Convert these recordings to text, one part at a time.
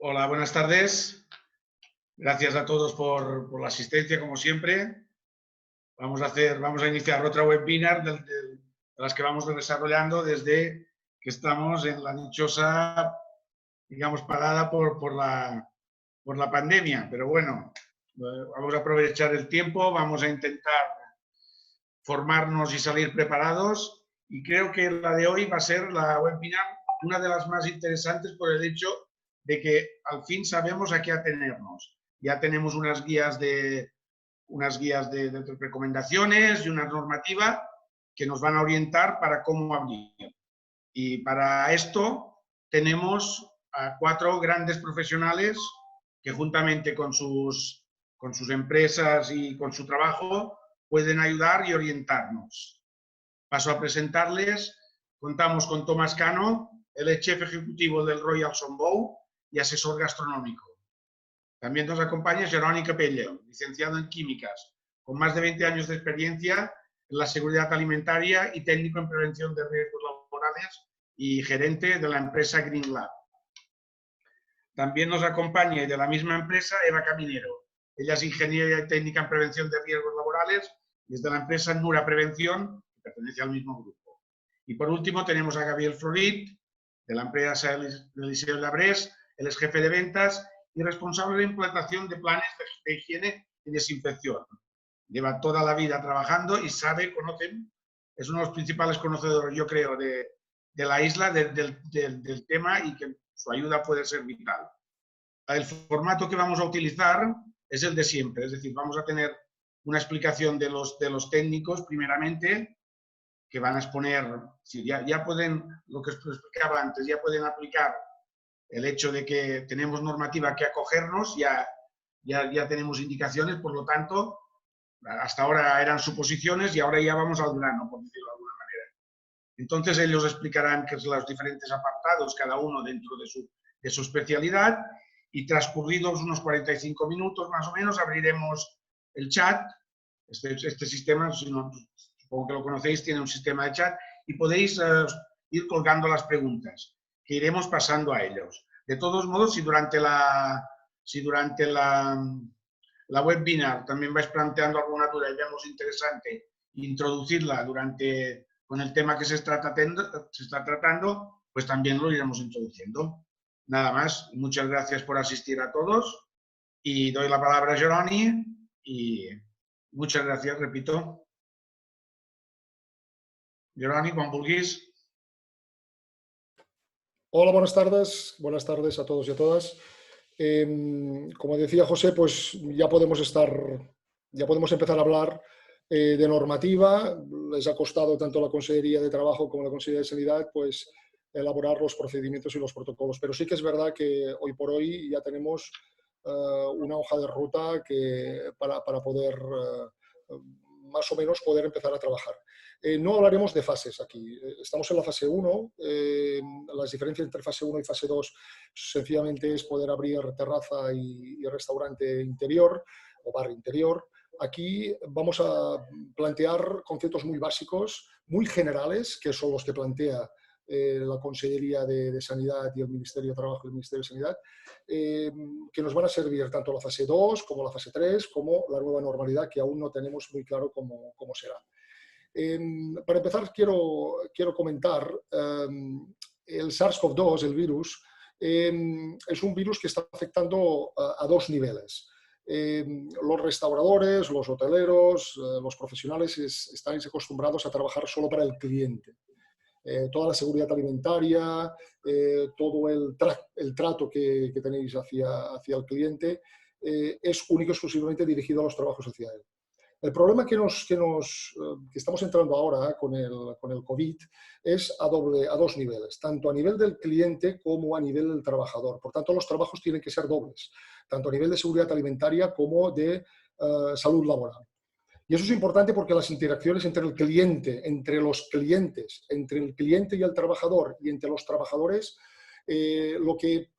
Hola, buenas tardes. Gracias a todos por la asistencia, como siempre. Vamos a iniciar otra webinar de las que vamos desarrollando desde que estamos en la dichosa, digamos, parada por la pandemia. Pero bueno, vamos a aprovechar el tiempo, vamos a intentar formarnos y salir preparados. Y creo que la de hoy va a ser la webinar una de las más interesantes por el hecho de que al fin sabemos a qué atenernos. Ya tenemos unas guías de recomendaciones y una normativa que nos van a orientar para cómo abrir. Y para esto tenemos a 4 grandes profesionales que juntamente con sus empresas y con su trabajo pueden ayudar y orientarnos. Paso a presentarles. Contamos con Tomás Cano, él es chef ejecutivo del Royal Sombow y asesor gastronómico. También nos acompaña Jeroni Capello, licenciado en Químicas, con más de 20 años de experiencia en la seguridad alimentaria y técnico en prevención de riesgos laborales y gerente de la empresa Green Lab. También nos acompaña, y de la misma empresa, Eva Caminero. Ella es ingeniera y técnica en prevención de riesgos laborales y es de la empresa Nura Prevención, que pertenece al mismo grupo. Y por último tenemos a Gabriel Florit, de la empresa Eliseo Labrés. Él es jefe de ventas y responsable de implantación de planes de higiene y desinfección. Lleva toda la vida trabajando y es uno de los principales conocedores, yo creo, de la isla, del tema, y que su ayuda puede ser vital. El formato que vamos a utilizar es el de siempre, es decir, vamos a tener una explicación de los técnicos primeramente, que van a exponer, ya pueden, lo que os explicaba antes, ya pueden aplicar el hecho de que tenemos normativa que acogernos, ya tenemos indicaciones, por lo tanto, hasta ahora eran suposiciones y ahora ya vamos al grano, por decirlo de alguna manera. Entonces ellos explicarán qué son los diferentes apartados, cada uno dentro de su especialidad, y transcurridos unos 45 minutos más o menos abriremos el chat. Este sistema, supongo que lo conocéis, tiene un sistema de chat y podéis ir colgando las preguntas que iremos pasando a ellos. De todos modos, si durante la webinar también vais planteando alguna duda y vemos interesante introducirla con el tema que se está tratando, pues también lo iremos introduciendo. Nada más, muchas gracias por asistir a todos y doy la palabra a Jeroni y muchas gracias, repito. Jeroni, quan vulguis. Hola, buenas tardes a todos y a todas. Como decía José, pues ya podemos empezar a hablar de normativa. Les ha costado tanto la Consejería de Trabajo como la Consejería de Sanidad pues elaborar los procedimientos y los protocolos. Pero sí que es verdad que hoy por hoy ya tenemos una hoja de ruta para poder más o menos poder empezar a trabajar. No hablaremos de fases aquí. Estamos en la fase 1. Las diferencias entre fase 1 y fase 2 sencillamente es poder abrir terraza y restaurante interior o bar interior. Aquí vamos a plantear conceptos muy básicos, muy generales, que son los que plantea la Consellería de Sanidad y el Ministerio de Trabajo y el Ministerio de Sanidad, que nos van a servir tanto la fase 2 como la fase 3, como la nueva normalidad, que aún no tenemos muy claro cómo será. Para empezar, quiero comentar el SARS-CoV-2, el virus, es un virus que está afectando a 2 niveles. Los restauradores, los hoteleros, los profesionales estáis acostumbrados a trabajar solo para el cliente. Toda la seguridad alimentaria, todo el trato que tenéis hacia el cliente es único y exclusivamente dirigido a los trabajos hacia él. El problema que estamos entrando ahora con el COVID es a 2 niveles, tanto a nivel del cliente como a nivel del trabajador. Por tanto, los trabajos tienen que ser dobles, tanto a nivel de seguridad alimentaria como de salud laboral. Y eso es importante porque las interacciones entre el cliente, entre los clientes, entre el cliente y el trabajador y entre los trabajadores, lo que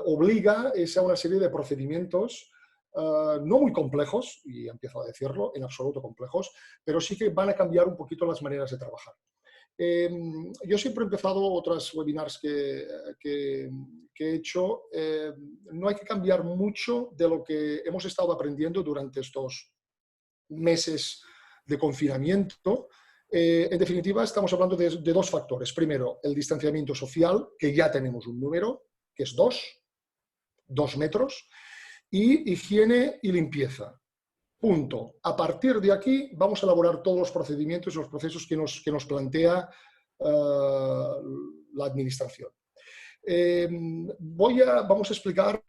obliga es a una serie de procedimientos no muy complejos, y empiezo a decirlo, en absoluto complejos, pero sí que van a cambiar un poquito las maneras de trabajar. Yo siempre he empezado otras webinars que he hecho. No hay que cambiar mucho de lo que hemos estado aprendiendo durante estos meses de confinamiento. En definitiva, estamos hablando de dos factores. Primero, el distanciamiento social, que ya tenemos un número, que es 2 metros, y higiene y limpieza. Punto. A partir de aquí vamos a elaborar todos los procedimientos y los procesos que nos plantea la administración. Vamos a explicar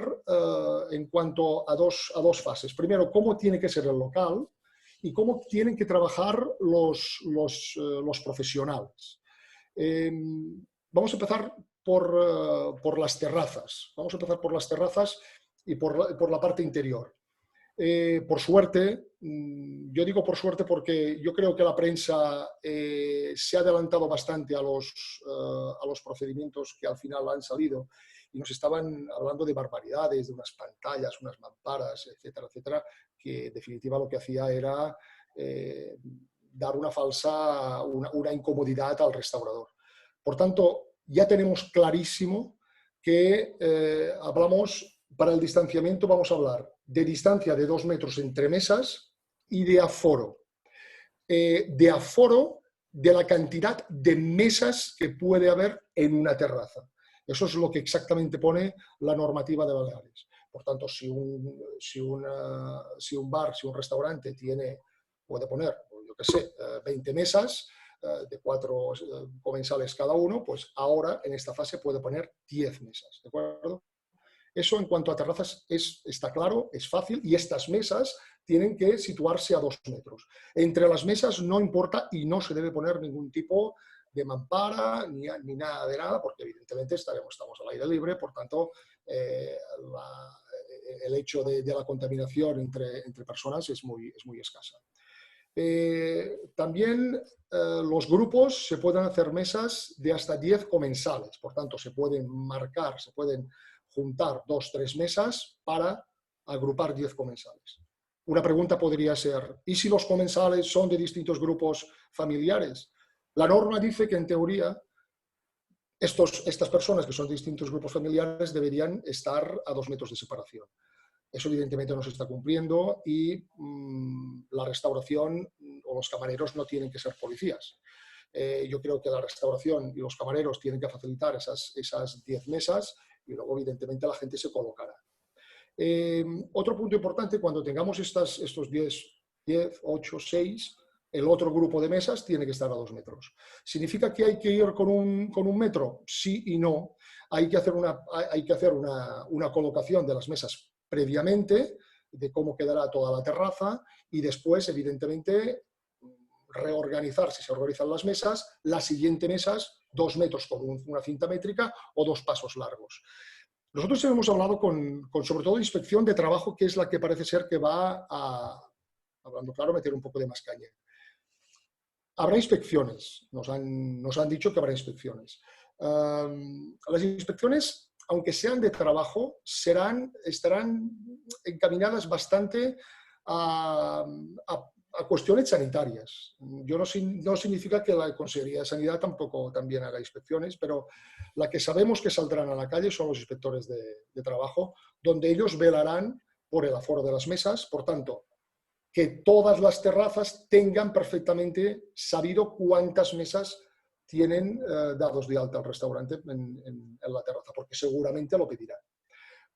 en cuanto a dos fases. Primero, cómo tiene que ser el local y cómo tienen que trabajar los profesionales. Vamos a empezar por las terrazas. Vamos a empezar por las terrazas y por la parte interior. Por suerte, yo digo por suerte porque yo creo que la prensa se ha adelantado bastante a los procedimientos que al final han salido y nos estaban hablando de barbaridades, de unas pantallas, unas mamparas, etcétera, etcétera, que en definitiva lo que hacía era dar una incomodidad al restaurador. Por tanto, ya tenemos clarísimo que para el distanciamiento vamos a hablar de distancia de 2 metros entre mesas y de aforo. De aforo de la cantidad de mesas que puede haber en una terraza. Eso es lo que exactamente pone la normativa de Baleares. Por tanto, si un bar, si un restaurante puede poner, yo qué sé, 20 mesas, de 4 comensales cada uno, pues ahora en esta fase puede poner 10 mesas, ¿de acuerdo? Eso en cuanto a terrazas está claro, es fácil, y estas mesas tienen que situarse a 2 metros. Entre las mesas no importa y no se debe poner ningún tipo de mampara ni nada de nada, porque evidentemente estamos al aire libre, por tanto el hecho de la contaminación entre personas es muy escasa. También los grupos se pueden hacer mesas de hasta 10 comensales, por tanto se pueden juntar 2 o 3 mesas para agrupar 10 comensales. Una pregunta podría ser, ¿y si los comensales son de distintos grupos familiares? La norma dice que en teoría estas personas que son de distintos grupos familiares deberían estar a 2 metros de separación. Eso evidentemente no se está cumpliendo y la restauración o los camareros no tienen que ser policías. Yo creo que la restauración y los camareros tienen que facilitar esas 10 mesas y luego evidentemente la gente se colocará. Otro punto importante, cuando tengamos estos 10, 8, 6, el otro grupo de mesas tiene que estar a 2 metros. ¿Significa que hay que ir con un metro? Sí y no. Hay que hacer una colocación de las mesas previamente, de cómo quedará toda la terraza, y después, evidentemente, reorganizar, si se organizan las mesas, las siguientes mesas, 2 metros con una cinta métrica o 2 pasos largos. Nosotros hemos hablado sobre todo inspección de trabajo, que es la que parece ser que va a, hablando claro, meter un poco de más caña. Habrá inspecciones, nos han dicho que habrá inspecciones. Las inspecciones, aunque sean de trabajo, estarán encaminadas bastante a cuestiones sanitarias. No significa que la Consejería de Sanidad también haga inspecciones, pero la que sabemos que saldrán a la calle son los inspectores de trabajo, donde ellos velarán por el aforo de las mesas. Por tanto, que todas las terrazas tengan perfectamente sabido cuántas mesas tienen dados de alta al restaurante en la terraza, porque seguramente lo pedirán.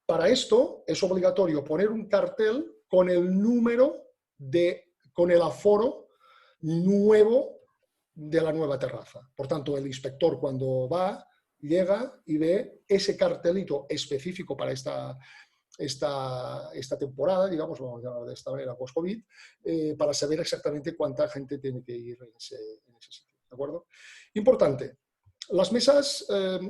Para esto es obligatorio poner un cartel con el número con el aforo nuevo de la nueva terraza. Por tanto, el inspector cuando llega y ve ese cartelito específico para esta temporada, digamos, vamos a llamar de esta manera, post-COVID, para saber exactamente cuánta gente tiene que ir en ese sitio. ¿De acuerdo? Importante. Las mesas,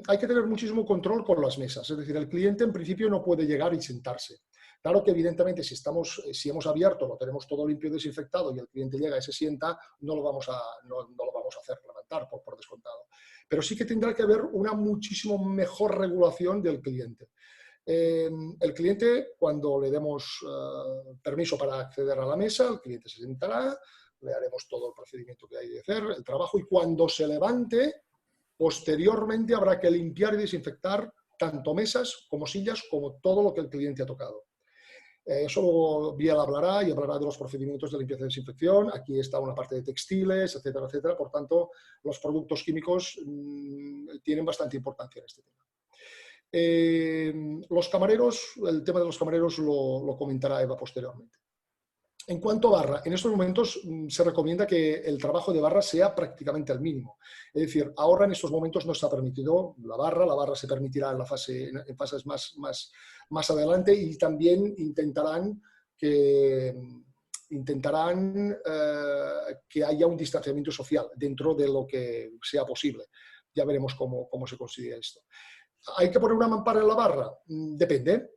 hay que tener muchísimo control con las mesas. Es decir, el cliente en principio no puede llegar y sentarse. Claro que evidentemente si hemos abierto, lo tenemos todo limpio y desinfectado y el cliente llega y se sienta, no lo vamos a hacer levantar por descontado. Pero sí que tendrá que haber una muchísimo mejor regulación del cliente. El cliente, cuando le demos permiso para acceder a la mesa, el cliente se sentará, le haremos todo el procedimiento que hay que hacer, el trabajo, y cuando se levante, posteriormente habrá que limpiar y desinfectar tanto mesas como sillas, como todo lo que el cliente ha tocado. Eso luego Biel hablará, y hablará de los procedimientos de limpieza y desinfección. Aquí está una parte de textiles, etcétera, etcétera. Por tanto, los productos químicos tienen bastante importancia en este tema. Los camareros, el tema de los camareros lo comentará Eva posteriormente. En cuanto a barra, en estos momentos se recomienda que el trabajo de barra sea prácticamente al mínimo. Es decir, ahora en estos momentos no está permitido la barra se permitirá en fases más adelante, y también intentarán que haya un distanciamiento social dentro de lo que sea posible. Ya veremos cómo se consigue esto. ¿Hay que poner una mampara en la barra? Depende.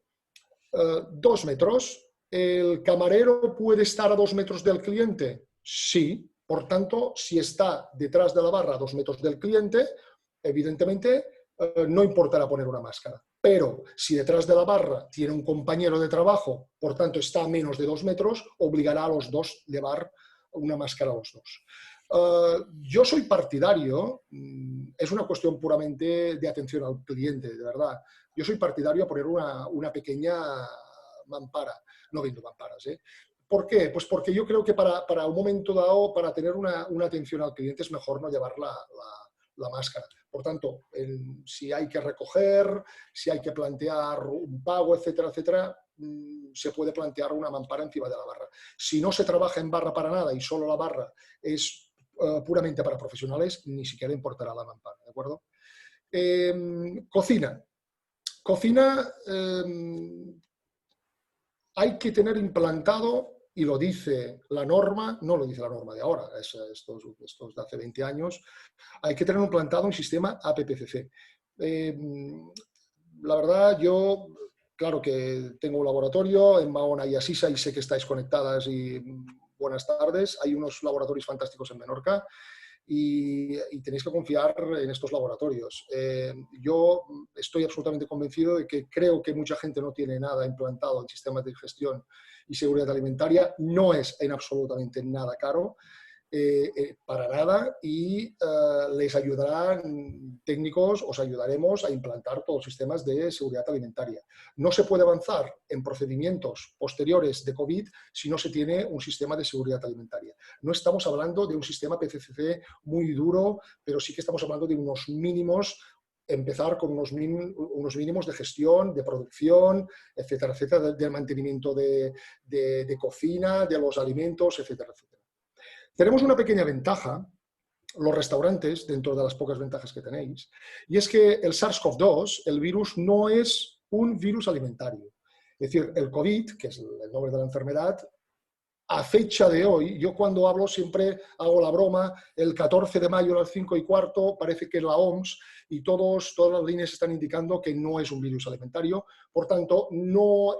2 metros. ¿El camarero puede estar a 2 metros del cliente? Sí. Por tanto, si está detrás de la barra a 2 metros del cliente, evidentemente no importará poner una máscara. Pero si detrás de la barra tiene un compañero de trabajo, por tanto está a menos de 2 metros, obligará a los dos a llevar una máscara a los dos. Yo soy partidario, es una cuestión puramente de atención al cliente, de verdad. Yo soy partidario a poner una pequeña mampara. No vendo mamparas, ¿eh? ¿Por qué? Pues porque yo creo que para un momento dado, para tener una atención al cliente, es mejor no llevar la máscara. Por tanto, si hay que recoger, si hay que plantear un pago, etcétera, etcétera, se puede plantear una mampara encima de la barra. Si no se trabaja en barra para nada y solo la barra es puramente para profesionales, ni siquiera importará la mampara, ¿de acuerdo? Cocina. Cocina, hay que tener implantado, y lo dice la norma, no lo dice la norma de ahora, esto es de hace 20 años, hay que tener implantado un sistema APPCC. La verdad, yo, claro que tengo un laboratorio en Mahona y Asisa, y sé que estáis conectadas, y buenas tardes. Hay unos laboratorios fantásticos en Menorca, y tenéis que confiar en estos laboratorios. Yo estoy absolutamente convencido de que creo que mucha gente no tiene nada implantado en sistemas de gestión y seguridad alimentaria. No es en absolutamente nada caro, para nada, y les ayudarán técnicos, os ayudaremos a implantar todos los sistemas de seguridad alimentaria. No se puede avanzar en procedimientos posteriores de COVID si no se tiene un sistema de seguridad alimentaria. No estamos hablando de un sistema PCCC muy duro, pero sí que estamos hablando de unos mínimos, empezar con unos mínimos de gestión, de producción, etcétera, etcétera, del mantenimiento de cocina, de los alimentos, etcétera, etcétera. Tenemos una pequeña ventaja, los restaurantes, dentro de las pocas ventajas que tenéis, y es que el SARS-CoV-2, el virus, no es un virus alimentario. Es decir, el COVID, que es el nombre de la enfermedad, a fecha de hoy, yo cuando hablo siempre hago la broma, el 14 de mayo a las 5:15 parece que la OMS y todas las líneas están indicando que no es un virus alimentario. Por tanto,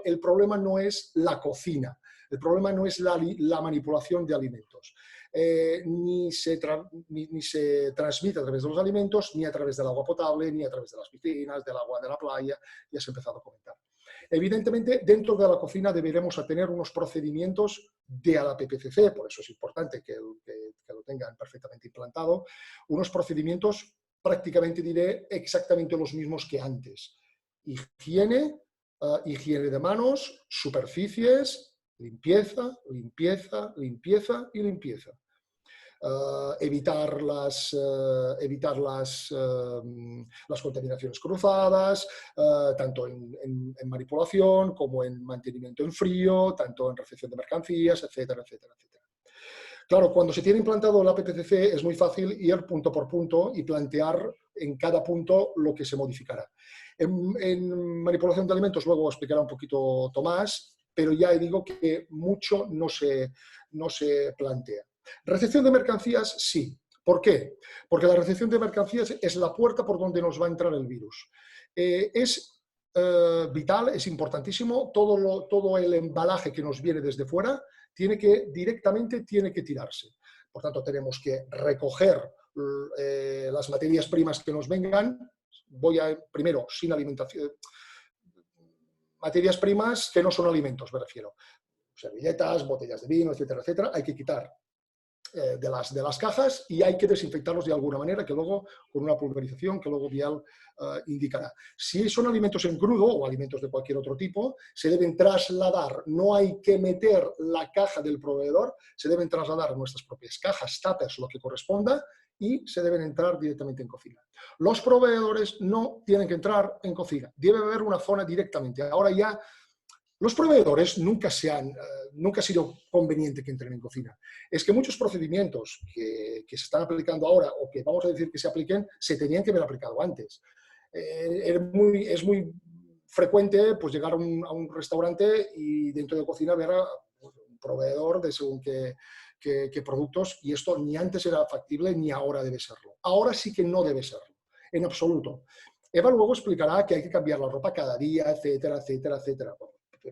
el problema no es la cocina, el problema no es la manipulación de alimentos. Ni se transmite a través de los alimentos, ni a través del agua potable, ni a través de las piscinas, del agua de la playa, ya se ha empezado a comentar. Evidentemente, dentro de la cocina deberemos tener unos procedimientos de la PPCC, por eso es importante que lo tengan perfectamente implantado, unos procedimientos prácticamente, diré, exactamente los mismos que antes. Higiene de manos, superficies, limpieza, limpieza, limpieza y limpieza. Evitar las contaminaciones cruzadas, tanto en manipulación como en mantenimiento en frío, tanto en recepción de mercancías, etcétera, etcétera, etcétera. Claro, cuando se tiene implantado la PPCC es muy fácil ir punto por punto y plantear en cada punto lo que se modificará. En manipulación de alimentos luego explicará un poquito Tomás, pero ya digo que mucho no se plantea. Recepción de mercancías, sí. ¿Por qué? Porque la recepción de mercancías es la puerta por donde nos va a entrar el virus. Es vital, es importantísimo, todo el embalaje que nos viene desde fuera directamente tiene que tirarse. Por tanto, tenemos que recoger las materias primas que nos vengan. Primero, sin alimentación, materias primas que no son alimentos, me refiero. Servilletas, botellas de vino, etcétera, etcétera, hay que quitar. de las cajas y hay que desinfectarlos de alguna manera, que luego, con una pulverización que luego Biel indicará. Si son alimentos en crudo o alimentos de cualquier otro tipo, se deben trasladar, no hay que meter la caja del proveedor, se deben trasladar a nuestras propias cajas, tuppers, lo que corresponda, y se deben entrar directamente en cocina. Los proveedores no tienen que entrar en cocina, debe haber una zona directamente. Ahora ya los proveedores nunca ha sido conveniente que entren en cocina. Es que muchos procedimientos que se están aplicando ahora o que vamos a decir que se apliquen, se tenían que haber aplicado antes. Es muy frecuente pues, llegar a un restaurante y dentro de cocina ver a un proveedor de según qué productos, y esto ni antes era factible ni ahora debe serlo. Ahora sí que no debe serlo, en absoluto. Eva luego explicará que hay que cambiar la ropa cada día, etcétera, etcétera, etcétera.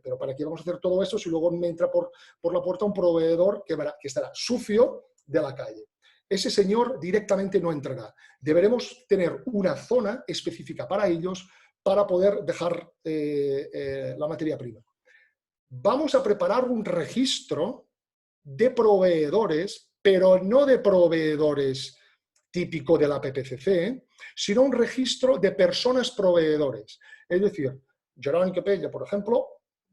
Pero ¿para qué vamos a hacer todo esto si luego me entra por la puerta un proveedor que estará sucio de la calle? Ese señor directamente no entrará. Deberemos tener una zona específica para ellos para poder dejar la materia prima. Vamos a preparar un registro de proveedores, pero no de proveedores típico de la PPCC, sino un registro de personas proveedores. Es decir, Jeroni Capella, por ejemplo,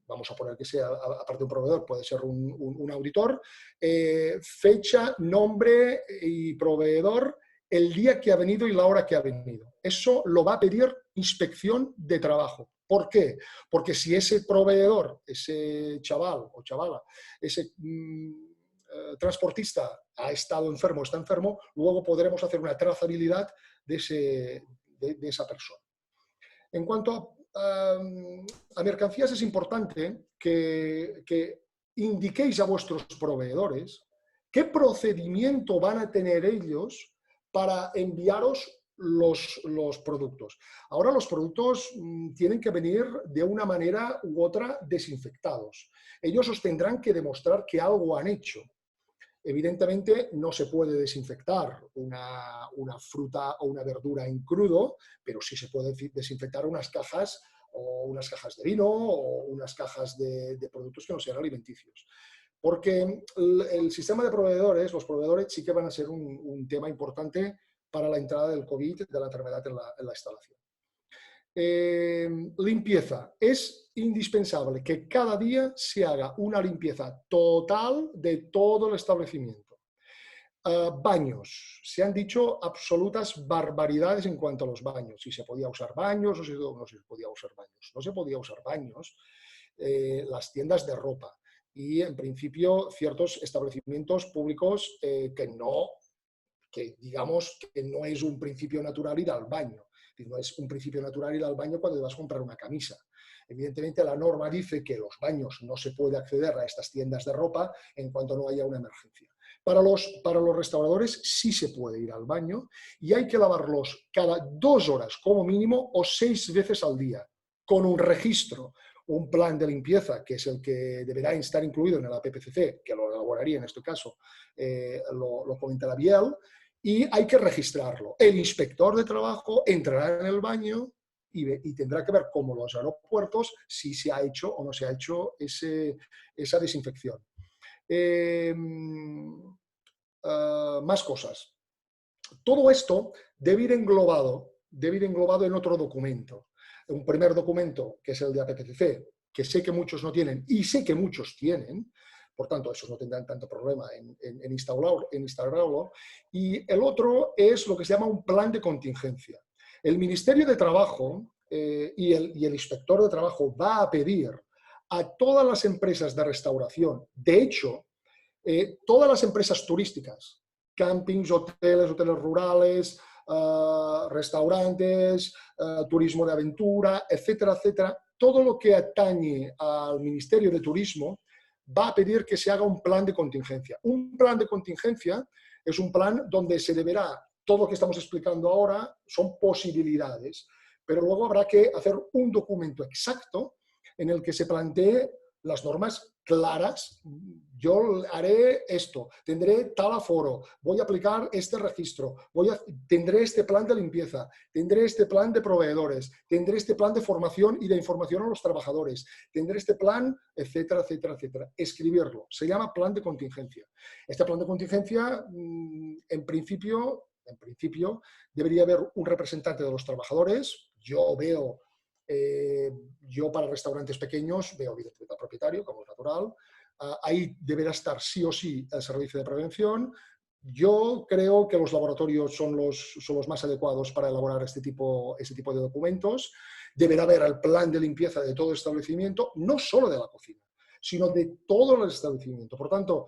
vamos a poner que sea, aparte de un proveedor, puede ser un auditor, fecha, nombre y proveedor, el día que ha venido y la hora que ha venido. Eso lo va a pedir inspección de trabajo. ¿Por qué? Porque si ese proveedor, ese chaval o chavala, ese transportista ha estado enfermo, está enfermo, luego podremos hacer una trazabilidad de esa persona. En cuanto a mercancías, es importante que indiquéis a vuestros proveedores qué procedimiento van a tener ellos para enviaros los productos. Ahora los productos tienen que venir de una manera u otra desinfectados. Ellos os tendrán que demostrar que algo han hecho. Evidentemente no se puede desinfectar una fruta o una verdura en crudo, pero sí se puede desinfectar unas cajas o unas cajas de vino o unas cajas de productos que no sean alimenticios. Porque el sistema de proveedores, los proveedores sí que van a ser un tema importante para la entrada del COVID, de la enfermedad en la instalación. Limpieza. Es indispensable que cada día se haga una limpieza total de todo el establecimiento. Baños. Se han dicho absolutas barbaridades en cuanto a los baños. Si se podía usar baños o si no se podía usar baños. No se podía usar baños. Las tiendas de ropa. Y en principio ciertos establecimientos públicos que digamos que no es un principio natural ir al baño. No es un principio natural ir al baño cuando te vas a comprar una camisa. Evidentemente la norma dice que los baños no se puede acceder a estas tiendas de ropa en cuanto no haya una emergencia. Para los restauradores sí se puede ir al baño y hay que lavarlos cada 2 horas como mínimo o 6 veces al día, con un registro, un plan de limpieza, que es el que deberá estar incluido en la PPCC, que lo elaboraría en este caso, lo comentará Biel, y hay que registrarlo. El inspector de trabajo entrará en el baño y tendrá que ver, como los aeropuertos, si se ha hecho o no se ha hecho esa desinfección. Más cosas. Todo esto debe ir englobado en otro documento. Un primer documento, que es el de APPCC, que sé que muchos no tienen y sé que muchos tienen, por tanto, esos no tendrán tanto problema en instalarlo. Y el otro es lo que se llama un plan de contingencia. El Ministerio de Trabajo y el Inspector de Trabajo va a pedir a todas las empresas de restauración, de hecho, todas las empresas turísticas, campings, hoteles rurales, restaurantes, turismo de aventura, etcétera, etcétera, todo lo que atañe al Ministerio de Turismo va a pedir que se haga un plan de contingencia. Un plan de contingencia es un plan donde se deberá, todo lo que estamos explicando ahora son posibilidades, pero luego habrá que hacer un documento exacto en el que se plantee las normas claras. Yo haré esto, tendré tal aforo, voy a aplicar este registro, tendré este plan de limpieza, tendré este plan de proveedores, tendré este plan de formación y de información a los trabajadores, tendré este plan, etcétera, etcétera, etcétera. Escribirlo. Se llama plan de contingencia. Este plan de contingencia, en principio, debería haber un representante de los trabajadores. Yo para restaurantes pequeños veo evidentemente al propietario, como es natural. Ahí deberá estar sí o sí el servicio de prevención. Yo creo que los laboratorios son los más adecuados para elaborar este tipo de documentos. Deberá haber el plan de limpieza de todo el establecimiento, no solo de la cocina, sino de todo el establecimiento. Por tanto,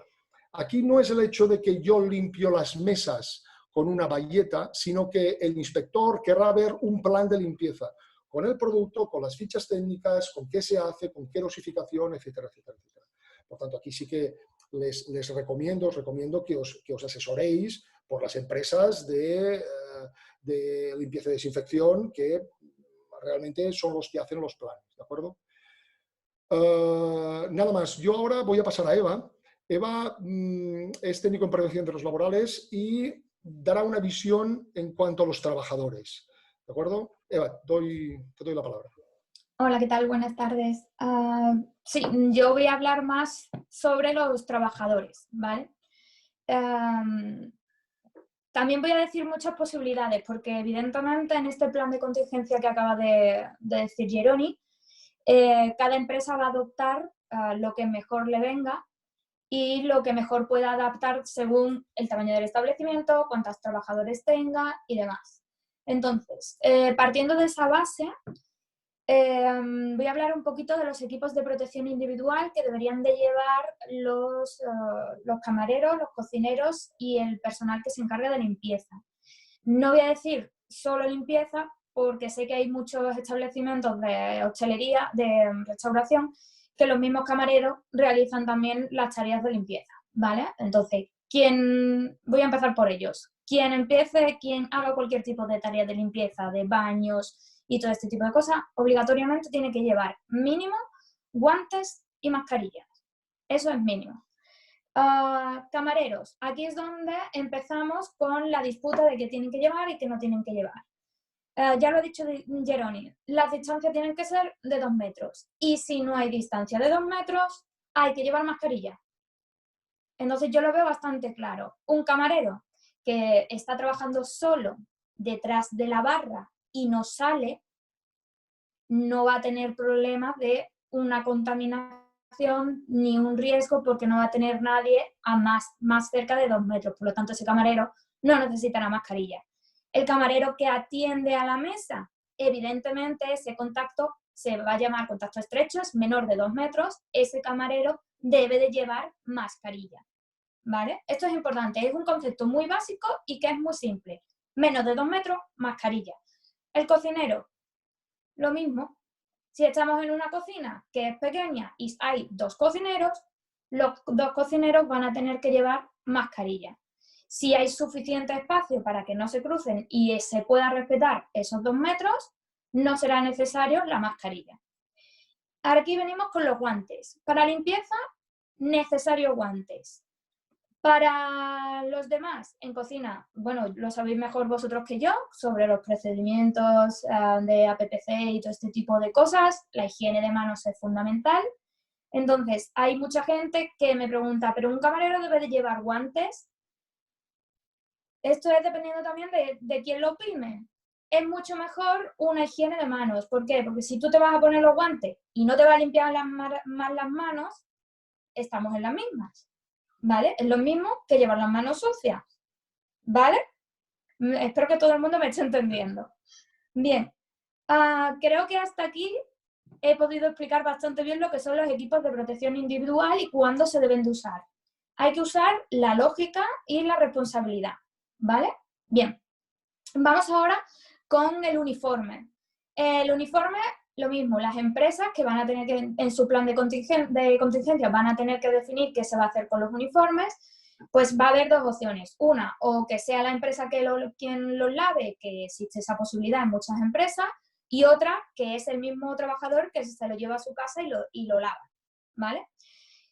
aquí no es el hecho de que yo limpio las mesas con una bayeta, sino que el inspector querrá ver un plan de limpieza con el producto, con las fichas técnicas, con qué se hace, con qué dosificación, etcétera, etcétera, etcétera. Por tanto, aquí sí que os recomiendo que os asesoréis por las empresas de limpieza y desinfección que realmente son los que hacen los planes, ¿de acuerdo? Nada más, yo ahora voy a pasar a Eva. Eva es técnico en prevención de los laborales y dará una visión en cuanto a los trabajadores. ¿De acuerdo? Eva, te doy la palabra. Hola, ¿qué tal? Buenas tardes. Sí, yo voy a hablar más sobre los trabajadores, ¿vale? También voy a decir muchas posibilidades, porque evidentemente en este plan de contingencia que acaba de decir Jeroni, cada empresa va a adoptar lo que mejor le venga y lo que mejor pueda adaptar según el tamaño del establecimiento, cuántos trabajadores tenga y demás. Entonces, partiendo de esa base, voy a hablar un poquito de los equipos de protección individual que deberían de llevar los camareros, los cocineros y el personal que se encarga de limpieza. No voy a decir solo limpieza porque sé que hay muchos establecimientos de hostelería, de restauración, que los mismos camareros realizan también las tareas de limpieza, ¿vale? Entonces, voy a empezar por ellos. Quien empiece, quien haga cualquier tipo de tarea de limpieza, de baños y todo este tipo de cosas, obligatoriamente tiene que llevar mínimo guantes y mascarillas. Eso es mínimo. Camareros, aquí es donde empezamos con la disputa de qué tienen que llevar y qué no tienen que llevar. Ya lo ha dicho Jeroni, las distancias tienen que ser de 2 metros y si no hay distancia de 2 metros hay que llevar mascarilla. Entonces yo lo veo bastante claro. Un camarero que está trabajando solo detrás de la barra y no sale, no va a tener problemas de una contaminación ni un riesgo porque no va a tener nadie a más cerca de 2 metros. Por lo tanto, ese camarero no necesitará mascarilla. El camarero que atiende a la mesa, evidentemente ese contacto se va a llamar contacto estrecho, es menor de 2 metros, ese camarero debe de llevar mascarilla, ¿vale? Esto es importante, es un concepto muy básico y que es muy simple. Menos de 2 metros, mascarilla. El cocinero, lo mismo. Si estamos en una cocina que es pequeña y hay 2 cocineros, los 2 cocineros van a tener que llevar mascarilla. Si hay suficiente espacio para que no se crucen y se pueda respetar esos 2 metros, no será necesario la mascarilla. Aquí venimos con los guantes. Para limpieza, necesarios guantes. Para los demás, en cocina, bueno, lo sabéis mejor vosotros que yo, sobre los procedimientos de APPC y todo este tipo de cosas, la higiene de manos es fundamental. Entonces, hay mucha gente que me pregunta, ¿pero un camarero debe de llevar guantes? Esto es dependiendo también de quién lo opine. Es mucho mejor una higiene de manos. ¿Por qué? Porque si tú te vas a poner los guantes y no te vas a limpiar más las manos, estamos en las mismas, ¿vale? Es lo mismo que llevar las manos sucias, ¿vale? Espero que todo el mundo me esté entendiendo. Bien, creo que hasta aquí he podido explicar bastante bien lo que son los equipos de protección individual y cuándo se deben de usar. Hay que usar la lógica y la responsabilidad, ¿vale? Bien, vamos ahora con el uniforme. El uniforme, lo mismo, las empresas que van a tener que, en su plan de contingencia, van a tener que definir qué se va a hacer con los uniformes, pues va a haber 2 opciones. Una, o que sea la empresa quien los lave, que existe esa posibilidad en muchas empresas, y otra, que es el mismo trabajador que se lo lleva a su casa y lo lava, ¿vale?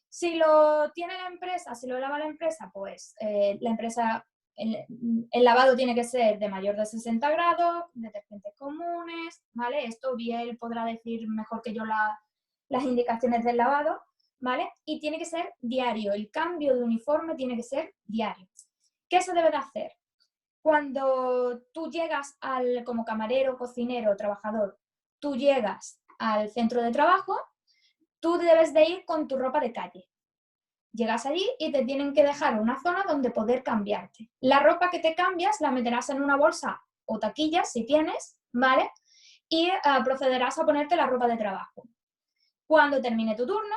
Si lo tiene la empresa, si lo lava la empresa, pues la empresa, el lavado tiene que ser de mayor de 60 grados, detergentes comunes, ¿vale? Esto Biel podrá decir mejor que yo las indicaciones del lavado, ¿vale? Y tiene que ser diario, el cambio de uniforme tiene que ser diario. ¿Qué se debe de hacer? Cuando tú llegas como camarero, cocinero, trabajador, tú llegas al centro de trabajo, tú debes de ir con tu ropa de calle. Llegas allí y te tienen que dejar una zona donde poder cambiarte. La ropa que te cambias la meterás en una bolsa o taquilla, si tienes, ¿vale? Y procederás a ponerte la ropa de trabajo. Cuando termine tu turno,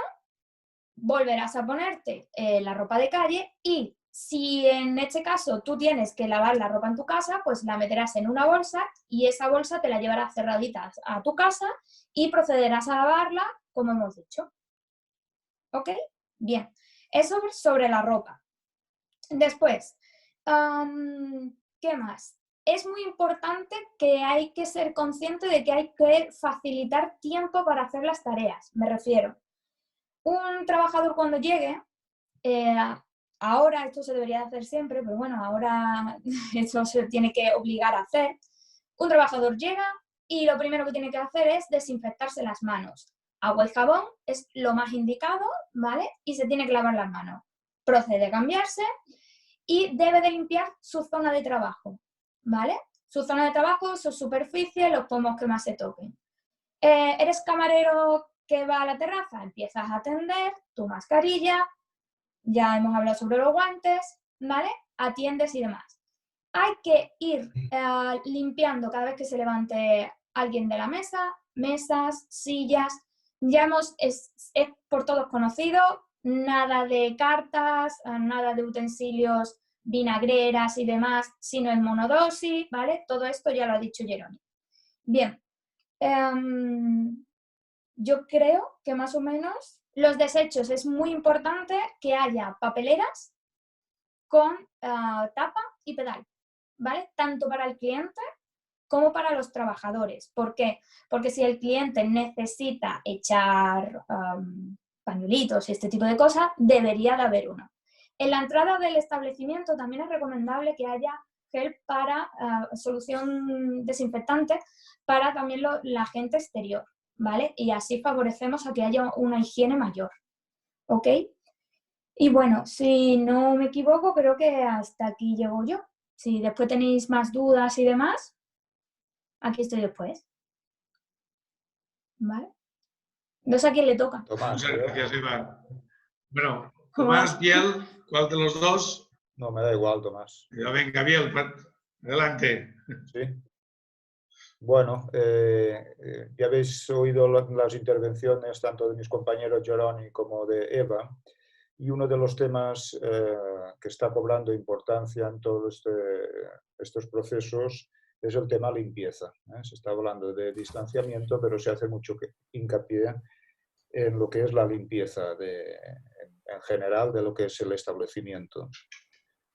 volverás a ponerte la ropa de calle y si en este caso tú tienes que lavar la ropa en tu casa, pues la meterás en una bolsa y esa bolsa te la llevarás cerradita a tu casa y procederás a lavarla como hemos dicho. ¿Ok? Bien. Eso sobre la ropa. Después, ¿qué más? Es muy importante que hay que ser consciente de que hay que facilitar tiempo para hacer las tareas. Me refiero, un trabajador cuando llegue, ahora esto se debería hacer siempre, pero bueno, ahora esto se tiene que obligar a hacer. Un trabajador llega y lo primero que tiene que hacer es desinfectarse las manos. Agua y jabón es lo más indicado, ¿vale? Y se tiene que lavar las manos. Procede a cambiarse y debe de limpiar su zona de trabajo, ¿vale? Su zona de trabajo, su superficie, los pomos que más se toquen. ¿Eres camarero que va a la terraza? Empiezas a atender, tu mascarilla, ya hemos hablado sobre los guantes, ¿vale? Atiendes y demás. Hay que ir limpiando cada vez que se levante alguien de la mesa, mesas, sillas. Ya es por todos conocido, nada de cartas, nada de utensilios, vinagreras y demás, sino en monodosis, ¿vale? Todo esto ya lo ha dicho Jerónimo. Bien, yo creo que más o menos los desechos es muy importante que haya papeleras con tapa y pedal, ¿vale? Tanto para el cliente como para los trabajadores. ¿Por qué? Porque si el cliente necesita echar pañuelitos y este tipo de cosas, debería de haber uno. En la entrada del establecimiento también es recomendable que haya gel para solución desinfectante para también la gente exterior, ¿vale? Y así favorecemos a que haya una higiene mayor, ¿ok? Y bueno, si no me equivoco, creo que hasta aquí llego yo. Si después tenéis más dudas y demás, aquí estoy después. ¿Vale? No sé a quién le toca. Tomás, Muchas creo. gracias, Eva. Bueno, Tomás, Biel, ¿cuál de los dos? No, me da igual, Tomás. Ya venga, Biel, adelante. Sí. Bueno, ya habéis oído las intervenciones tanto de mis compañeros Jeroni como de Eva, y uno de los temas que está cobrando importancia en todos estos procesos es el tema limpieza. Se está hablando de distanciamiento, pero se hace mucho hincapié en lo que es la limpieza en general de lo que es el establecimiento.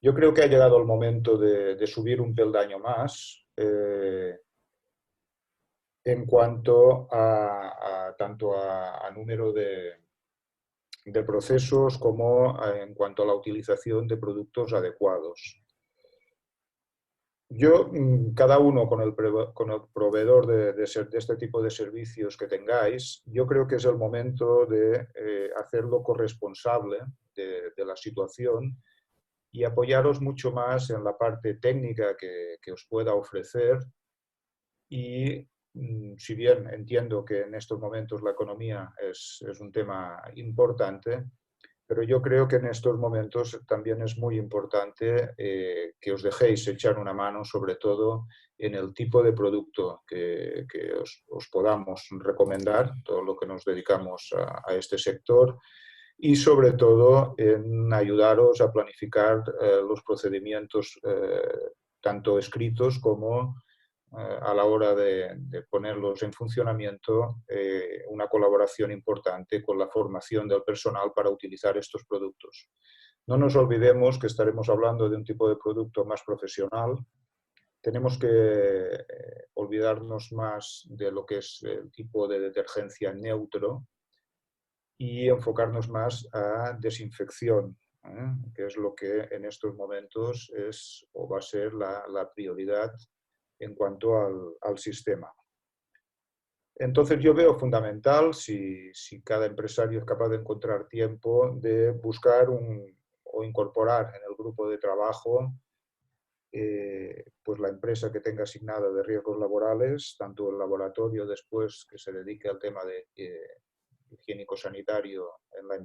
Yo creo que ha llegado el momento de subir un peldaño más en cuanto tanto a número de procesos como en cuanto a la utilización de productos adecuados. Yo, cada uno con el proveedor de este tipo de servicios que tengáis, yo creo que es el momento de hacerlo corresponsable de la situación y apoyaros mucho más en la parte técnica que os pueda ofrecer. Y si bien entiendo que en estos momentos la economía es un tema importante, pero yo creo que en estos momentos también es muy importante que os dejéis echar una mano, sobre todo en el tipo de producto que os podamos recomendar, todo lo que nos dedicamos a este sector, y sobre todo en ayudaros a planificar los procedimientos tanto escritos como a la hora de ponerlos en funcionamiento, una colaboración importante con la formación del personal para utilizar estos productos. No nos olvidemos que estaremos hablando de un tipo de producto más profesional. Tenemos que olvidarnos más de lo que es el tipo de detergencia neutro y enfocarnos más a desinfección, que es lo que en estos momentos es o va a ser la prioridad en cuanto al sistema. Entonces yo veo fundamental, si cada empresario es capaz de encontrar tiempo, de buscar o incorporar en el grupo de trabajo pues la empresa que tenga asignada de riesgos laborales, tanto el laboratorio después que se dedique al tema de higiénico-sanitario en la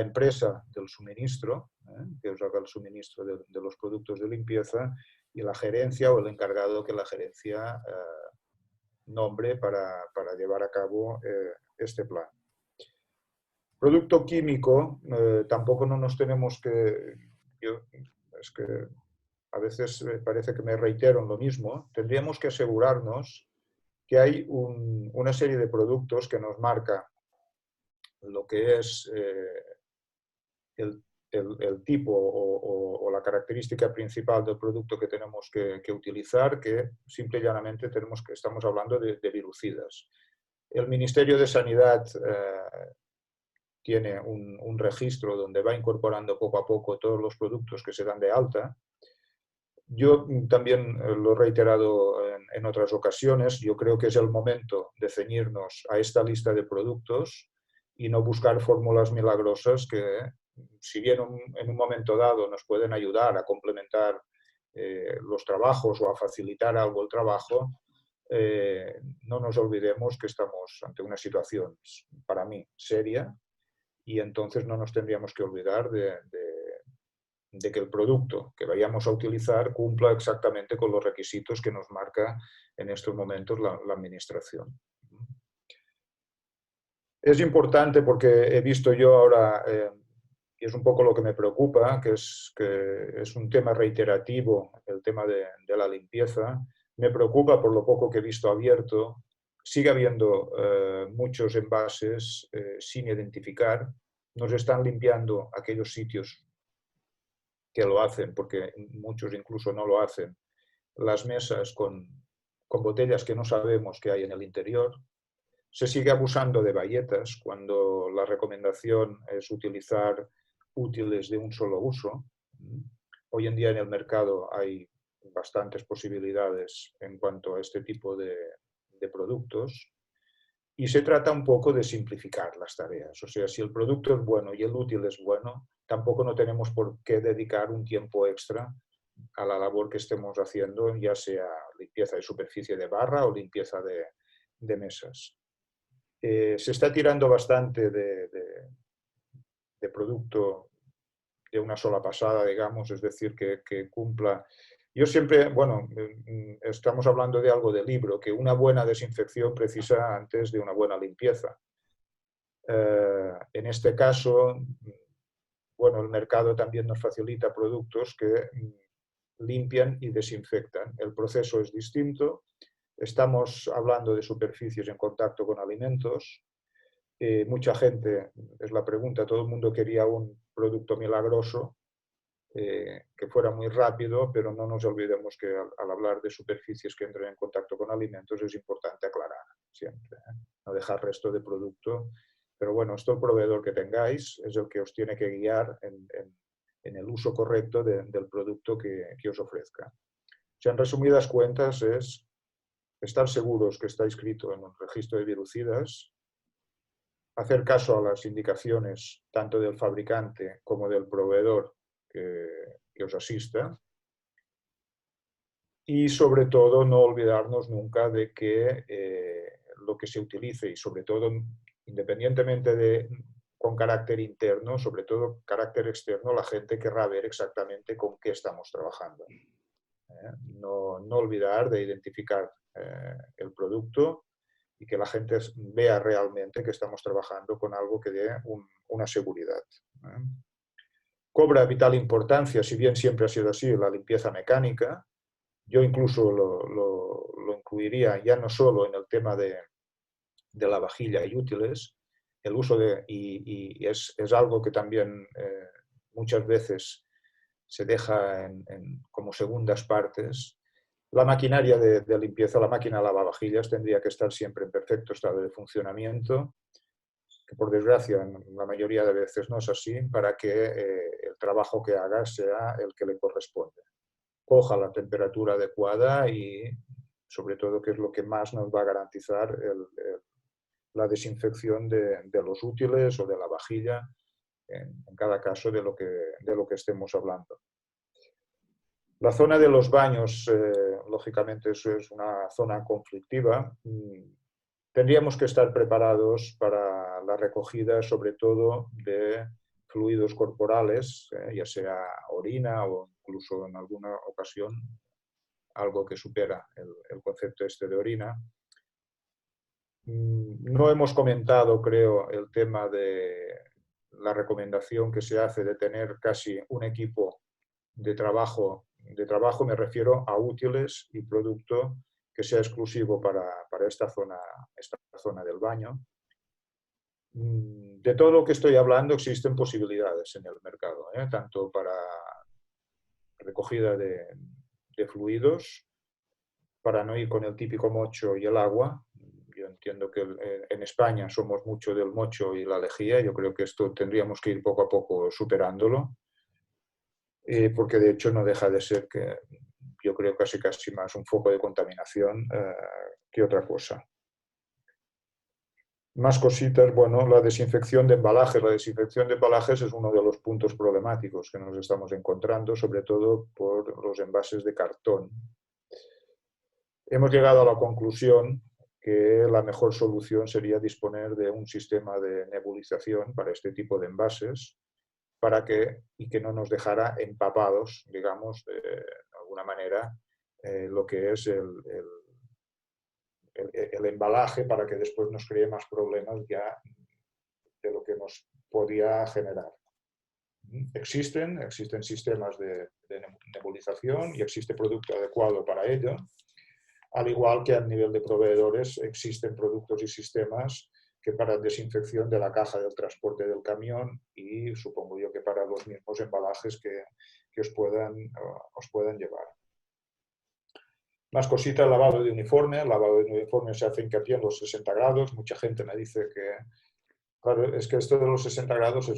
empresa del suministro, que os haga el suministro de los productos de limpieza, y la gerencia o el encargado que la gerencia nombre para llevar a cabo este plan. Producto químico, tampoco no nos tenemos que... es que a veces parece que me reitero en lo mismo. Tendríamos que asegurarnos que hay una serie de productos que nos marca lo que es el tipo o la característica principal del producto que tenemos que utilizar, que simple y llanamente estamos hablando de virucidas. El Ministerio de Sanidad tiene un registro donde va incorporando poco a poco todos los productos que se dan de alta. Yo también lo he reiterado en otras ocasiones, yo creo que es el momento de ceñirnos a esta lista de productos y no buscar fórmulas milagrosas que, si bien en un momento dado nos pueden ayudar a complementar los trabajos o a facilitar algo el trabajo, no nos olvidemos que estamos ante una situación, para mí, seria, y entonces no nos tendríamos que olvidar de que el producto que vayamos a utilizar cumpla exactamente con los requisitos que nos marca en estos momentos la Administración. Es importante porque he visto yo ahora, y es un poco lo que me preocupa, que es un tema reiterativo, el tema de la limpieza. Me preocupa por lo poco que he visto abierto. Sigue habiendo muchos envases sin identificar. Nos están limpiando aquellos sitios que lo hacen, porque muchos incluso no lo hacen, las mesas con botellas que no sabemos que hay en el interior. Se sigue abusando de bayetas cuando la recomendación es utilizar útiles de un solo uso. Hoy en día en el mercado hay bastantes posibilidades en cuanto a este tipo de productos. Y se trata un poco de simplificar las tareas. O sea, si el producto es bueno y el útil es bueno, tampoco no tenemos por qué dedicar un tiempo extra a la labor que estemos haciendo, ya sea limpieza de superficie de barra o limpieza de mesas. Se está tirando bastante de producto de una sola pasada, digamos, es decir, que cumpla... Yo siempre, bueno, estamos hablando de algo de libro, que una buena desinfección precisa antes de una buena limpieza. En este caso, bueno, el mercado también nos facilita productos que limpian y desinfectan. El proceso es distinto. Estamos hablando de superficies en contacto con alimentos. Mucha gente, es la pregunta, todo el mundo quería un producto milagroso, que fuera muy rápido, pero no nos olvidemos que al hablar de superficies que entren en contacto con alimentos es importante aclarar siempre, no dejar resto de producto. Pero bueno, esto el proveedor que tengáis es el que os tiene que guiar en el uso correcto del producto que os ofrezca. O sea, en resumidas cuentas es estar seguros que está inscrito en un registro de virucidas, hacer caso a las indicaciones tanto del fabricante como del proveedor que os asista, y sobre todo no olvidarnos nunca de que lo que se utilice, y sobre todo independientemente de con carácter interno, sobre todo carácter externo, la gente querrá ver exactamente con qué estamos trabajando. No olvidar de identificar el producto y que la gente vea realmente que estamos trabajando con algo que dé una seguridad. Cobra vital importancia, si bien siempre ha sido así, la limpieza mecánica. Yo incluso lo incluiría ya no solo en el tema de la vajilla y útiles, el uso y es algo que también muchas veces se deja como segundas partes. La maquinaria de limpieza, la máquina lavavajillas, tendría que estar siempre en perfecto estado de funcionamiento. que por desgracia la mayoría de veces no es así, para que el trabajo que haga sea el que le corresponde. Coja la temperatura adecuada y, sobre todo, que es lo que más nos va a garantizar la desinfección de los útiles o de la vajilla, en cada caso de lo que estemos hablando. La zona de los baños, lógicamente, eso es una zona conflictiva. Tendríamos que estar preparados para la recogida, sobre todo, de fluidos corporales, ya sea orina o incluso en alguna ocasión algo que supera el concepto este de orina. No hemos comentado, creo, el tema de la recomendación que se hace de tener casi un equipo de trabajo, me refiero a útiles y producto que sea exclusivo para esta zona del baño. De todo lo que estoy hablando existen posibilidades en el mercado, tanto para recogida de fluidos, para no ir con el típico mocho y el agua. Yo entiendo que en España somos mucho del mocho y la lejía. Yo creo que esto tendríamos que ir poco a poco superándolo, porque de hecho no deja de ser que yo creo casi más un foco de contaminación que otra cosa. Más cositas, bueno, la desinfección de embalajes. La desinfección de embalajes es uno de los puntos problemáticos que nos estamos encontrando, sobre todo por los envases de cartón. Hemos llegado a la conclusión que la mejor solución sería disponer de un sistema de nebulización para este tipo de envases, y que no nos dejara empapados, digamos, de alguna manera, lo que es el embalaje, para que después nos cree más problemas ya de lo que nos podía generar. Existen sistemas de nebulización y existe producto adecuado para ello, al igual que a nivel de proveedores existen productos y sistemas que para desinfección de la caja del transporte del camión, y supongo yo que para los mismos embalajes que os puedan llevar. Más cositas, lavado de uniforme. El lavado de uniforme se hace hincapié en los 60 grados. Mucha gente me dice que, claro, es que esto de los 60 grados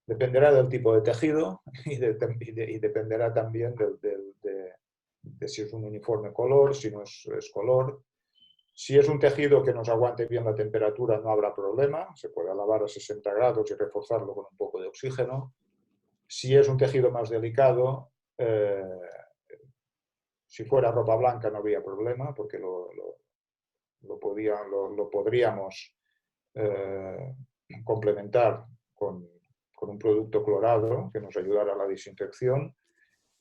dependerá del tipo de tejido y dependerá también de si es un uniforme color, si no es color. Si es un tejido que nos aguante bien la temperatura, no habrá problema. Se puede lavar a 60 grados y reforzarlo con un poco de oxígeno. Si es un tejido más delicado, si fuera ropa blanca no habría problema, porque lo podríamos complementar con un producto clorado que nos ayudara a la desinfección.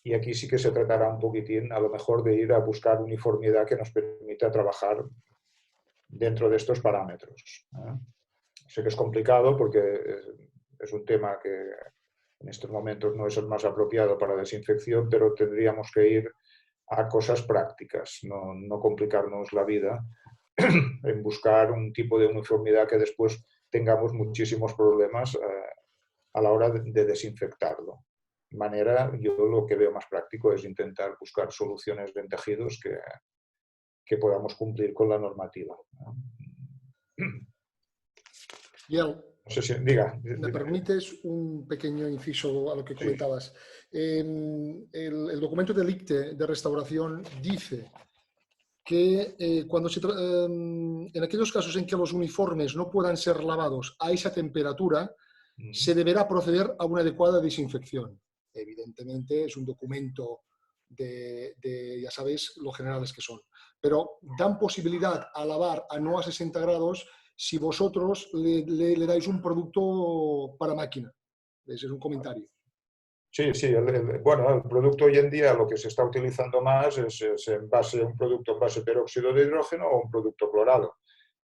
Y aquí sí que se tratará un poquitín, a lo mejor, de ir a buscar uniformidad que nos permita trabajar dentro de estos parámetros. Sé que es complicado porque es un tema que en estos momentos no es el más apropiado para desinfección, pero tendríamos que ir a cosas prácticas, no complicarnos la vida en buscar un tipo de uniformidad que después tengamos muchísimos problemas a la hora de desinfectarlo. De manera, yo lo que veo más práctico es intentar buscar soluciones en tejidos que podamos cumplir con la normativa. Biel, no sé si, diga. ¿me permites un pequeño inciso a lo que comentabas? Sí. El documento del ICTE de restauración dice que en aquellos casos en que los uniformes no puedan ser lavados a esa temperatura, se deberá proceder a una adecuada desinfección. Evidentemente es un documento ya sabéis lo generales que son, pero dan posibilidad a lavar no a 60 grados si vosotros le dais un producto para máquina. Ese es un comentario. Sí, bueno, el producto hoy en día lo que se está utilizando más es un producto en base peróxido de hidrógeno o un producto clorado.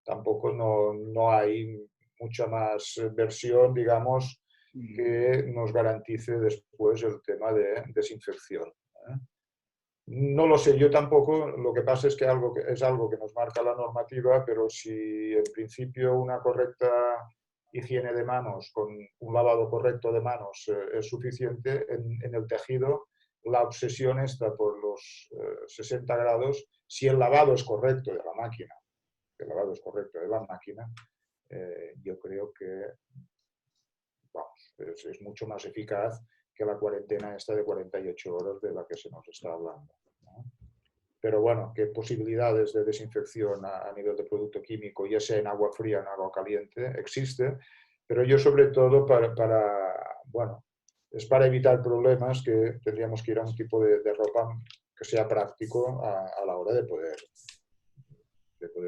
Tampoco no hay mucha más versión, digamos, que nos garantice después el tema de desinfección. No lo sé, yo tampoco. Lo que pasa es que es algo que nos marca la normativa, pero si en principio una correcta higiene de manos con un lavado correcto de manos es suficiente, en el tejido la obsesión está por los 60 grados si el lavado es correcto de la máquina. yo creo que vamos, es mucho más eficaz que la cuarentena esta de 48 horas de la que se nos está hablando, ¿no? Pero bueno, ¿qué posibilidades de desinfección a nivel de producto químico, ya sea en agua fría o en agua caliente, existe? Pero yo sobre todo bueno, es para evitar problemas que tendríamos que ir a un tipo de ropa que sea práctico a la hora de poder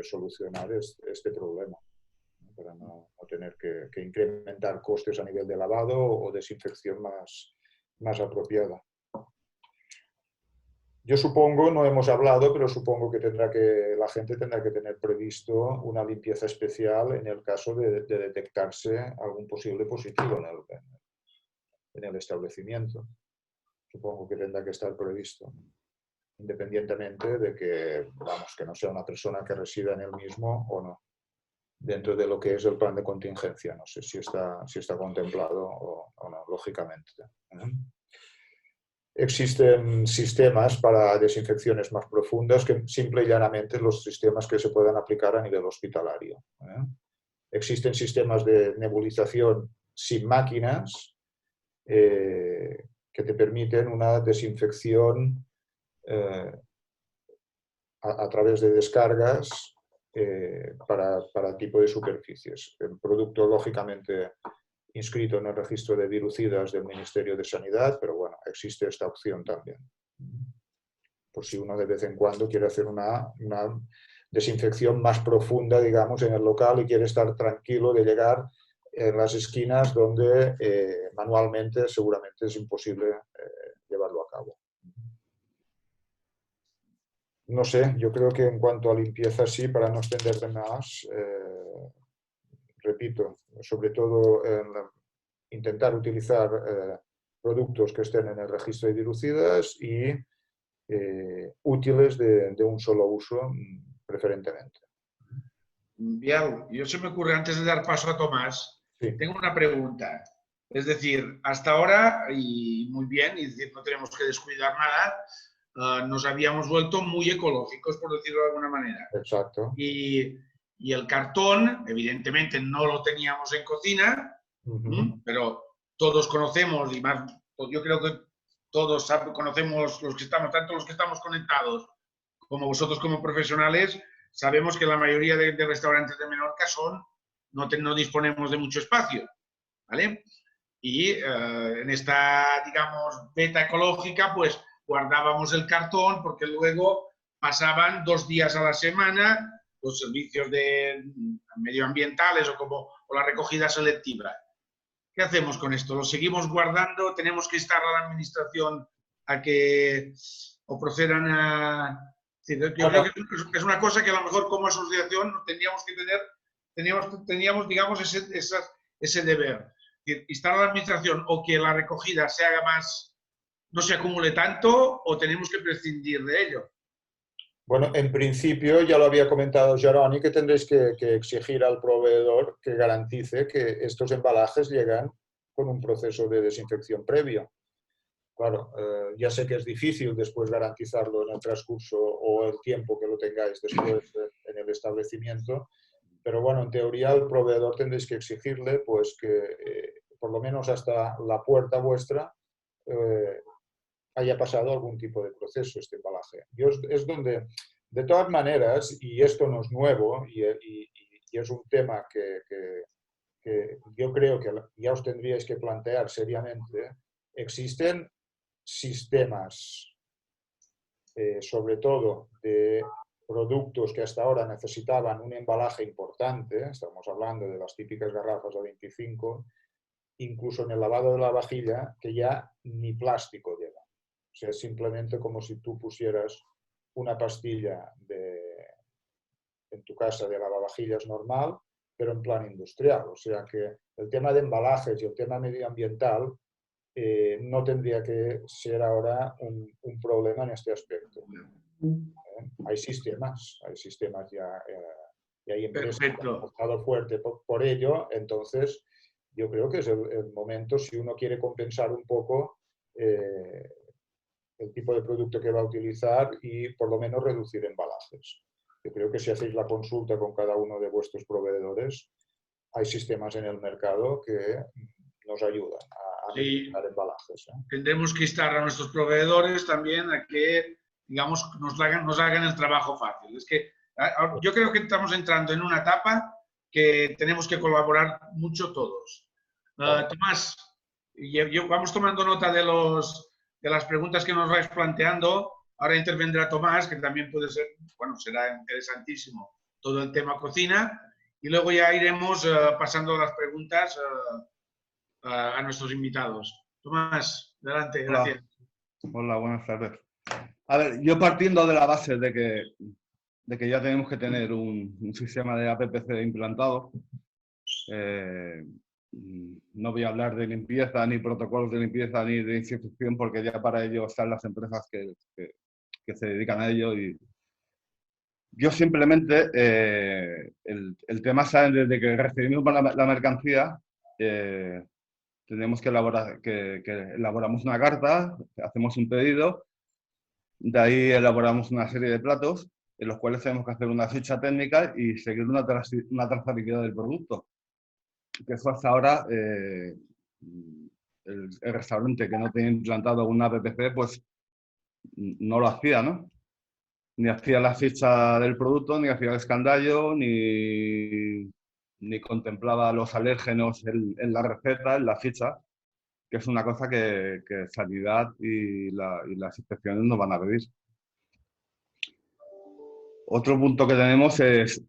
solucionar este problema, ¿no? Para no tener que incrementar costes a nivel de lavado o desinfección más apropiada. Yo supongo, no hemos hablado, pero supongo que la gente tendrá que tener previsto una limpieza especial en el caso de detectarse algún posible positivo en el establecimiento. Supongo que tendrá que estar previsto, independientemente de que, vamos, que no sea una persona que resida en el mismo o no, dentro de lo que es el plan de contingencia. No sé si está contemplado o no, lógicamente. Existen sistemas para desinfecciones más profundas que simple y llanamente los sistemas que se puedan aplicar a nivel hospitalario. Existen sistemas de nebulización sin máquinas que te permiten una desinfección a través de descargas para tipo de superficies. El producto, lógicamente, inscrito en el registro de virucidas del Ministerio de Sanidad, pero bueno, existe esta opción también. Por si uno de vez en cuando quiere hacer una desinfección más profunda, digamos, en el local y quiere estar tranquilo de llegar en las esquinas donde manualmente seguramente es imposible llevarlo a cabo. No sé, yo creo que en cuanto a limpieza sí, para no extender de más, repito, sobre todo intentar utilizar productos que estén en el registro de virucidas y útiles de un solo uso, preferentemente. Biel, yo se me ocurre, antes de dar paso a Tomás, Sí. tengo una pregunta. Es decir, hasta ahora, y muy bien, y decir, no tenemos que descuidar nada, nos habíamos vuelto muy ecológicos, por decirlo de alguna manera. Exacto. Y el cartón, evidentemente, no lo teníamos en cocina, pero todos conocemos, y más, yo creo que todos conocemos los que estamos, tanto los que estamos conectados como vosotros como profesionales, sabemos que la mayoría de restaurantes de Menorca no disponemos de mucho espacio, ¿vale? Y en esta, digamos, beta ecológica, pues guardábamos el cartón porque luego pasaban 2 días a la semana los servicios medioambientales o la recogida selectiva. ¿Qué hacemos con esto? ¿Lo seguimos guardando? ¿Tenemos que instar a la administración a que o procedan a...? Yo creo que es una cosa que a lo mejor como asociación teníamos que tener, teníamos digamos, ese deber. Instar a la administración o que la recogida se haga más, no se acumule tanto, o tenemos que prescindir de ello. Bueno, en principio, ya lo había comentado Jeroni, que tendréis que exigir al proveedor que garantice que estos embalajes llegan con un proceso de desinfección previo. Claro, ya sé que es difícil después garantizarlo en el transcurso o el tiempo que lo tengáis después en el establecimiento, pero bueno, en teoría el proveedor tendréis que exigirle pues que por lo menos hasta la puerta vuestra haya pasado algún tipo de proceso este embalaje. Es donde, de todas maneras, y esto no es nuevo, y es un tema que yo creo que ya os tendríais que plantear seriamente, existen sistemas, sobre todo de productos que hasta ahora necesitaban un embalaje importante, estamos hablando de las típicas garrafas de 25, incluso en el lavado de la vajilla, que ya ni plástico lleva. O sea, es simplemente como si tú pusieras una pastilla en tu casa de lavavajillas normal, pero en plan industrial. O sea que el tema de embalajes y el tema medioambiental no tendría que ser ahora un problema en este aspecto. Hay sistemas ya, y hay empresas que han apostado fuerte por ello, entonces yo creo que es el momento, si uno quiere compensar un poco el tipo de producto que va a utilizar y por lo menos reducir embalajes. Yo creo que si hacéis la consulta con cada uno de vuestros proveedores, hay sistemas en el mercado que nos ayudan a Sí. eliminar embalajes. Tendremos que instar a nuestros proveedores también a que, digamos, nos hagan el trabajo fácil. Es que yo creo que estamos entrando en una etapa que tenemos que colaborar mucho todos. Tomás, vamos tomando nota de las preguntas que nos vais planteando. Ahora intervendrá Tomás, que también puede ser, bueno, será interesantísimo todo el tema cocina. Y luego ya iremos pasando las preguntas a nuestros invitados. Tomás, adelante, gracias. Hola, buenas tardes. A ver, yo partiendo de la base de que ya tenemos que tener un sistema de APPC implantado, no voy a hablar de limpieza, ni protocolos de limpieza, ni de desinfección, porque ya para ello están las empresas que se dedican a ello. Y yo simplemente, el tema sale desde que recibimos la mercancía, tenemos que elaboramos una carta, hacemos un pedido, de ahí elaboramos una serie de platos en los cuales tenemos que hacer una ficha técnica y seguir una trazabilidad del producto. Que eso hasta ahora, el restaurante que no tenía implantado una APPC, pues no lo hacía, ¿no? Ni hacía la ficha del producto, ni hacía el escandallo, ni contemplaba los alérgenos en la receta, en la ficha, que es una cosa que sanidad y las inspecciones nos van a pedir. Otro punto que tenemos es,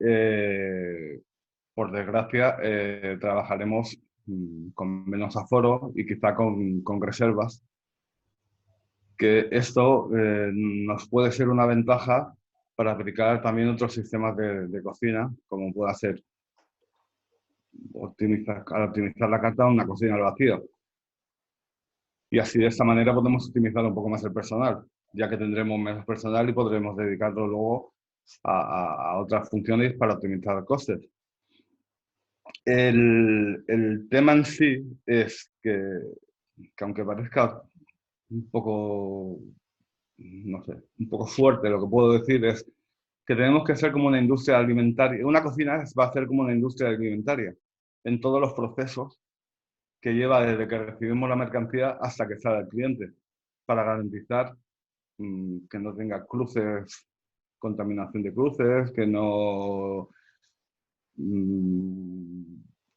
por desgracia, trabajaremos con menos aforo y quizá con reservas, que esto nos puede ser una ventaja para aplicar también otros sistemas de cocina, como pueda ser al optimizar la carta, una cocina al vacío. Y así de esta manera podemos optimizar un poco más el personal, ya que tendremos menos personal y podremos dedicarlo luego a otras funciones para optimizar costes. El tema en sí es que aunque parezca un poco, no sé, un poco fuerte, lo que puedo decir es que tenemos que ser como una industria alimentaria. Una cocina va a ser como una industria alimentaria en todos los procesos que lleva desde que recibimos la mercancía hasta que sale al cliente, para garantizar que no tenga cruces, contaminación de cruces, que no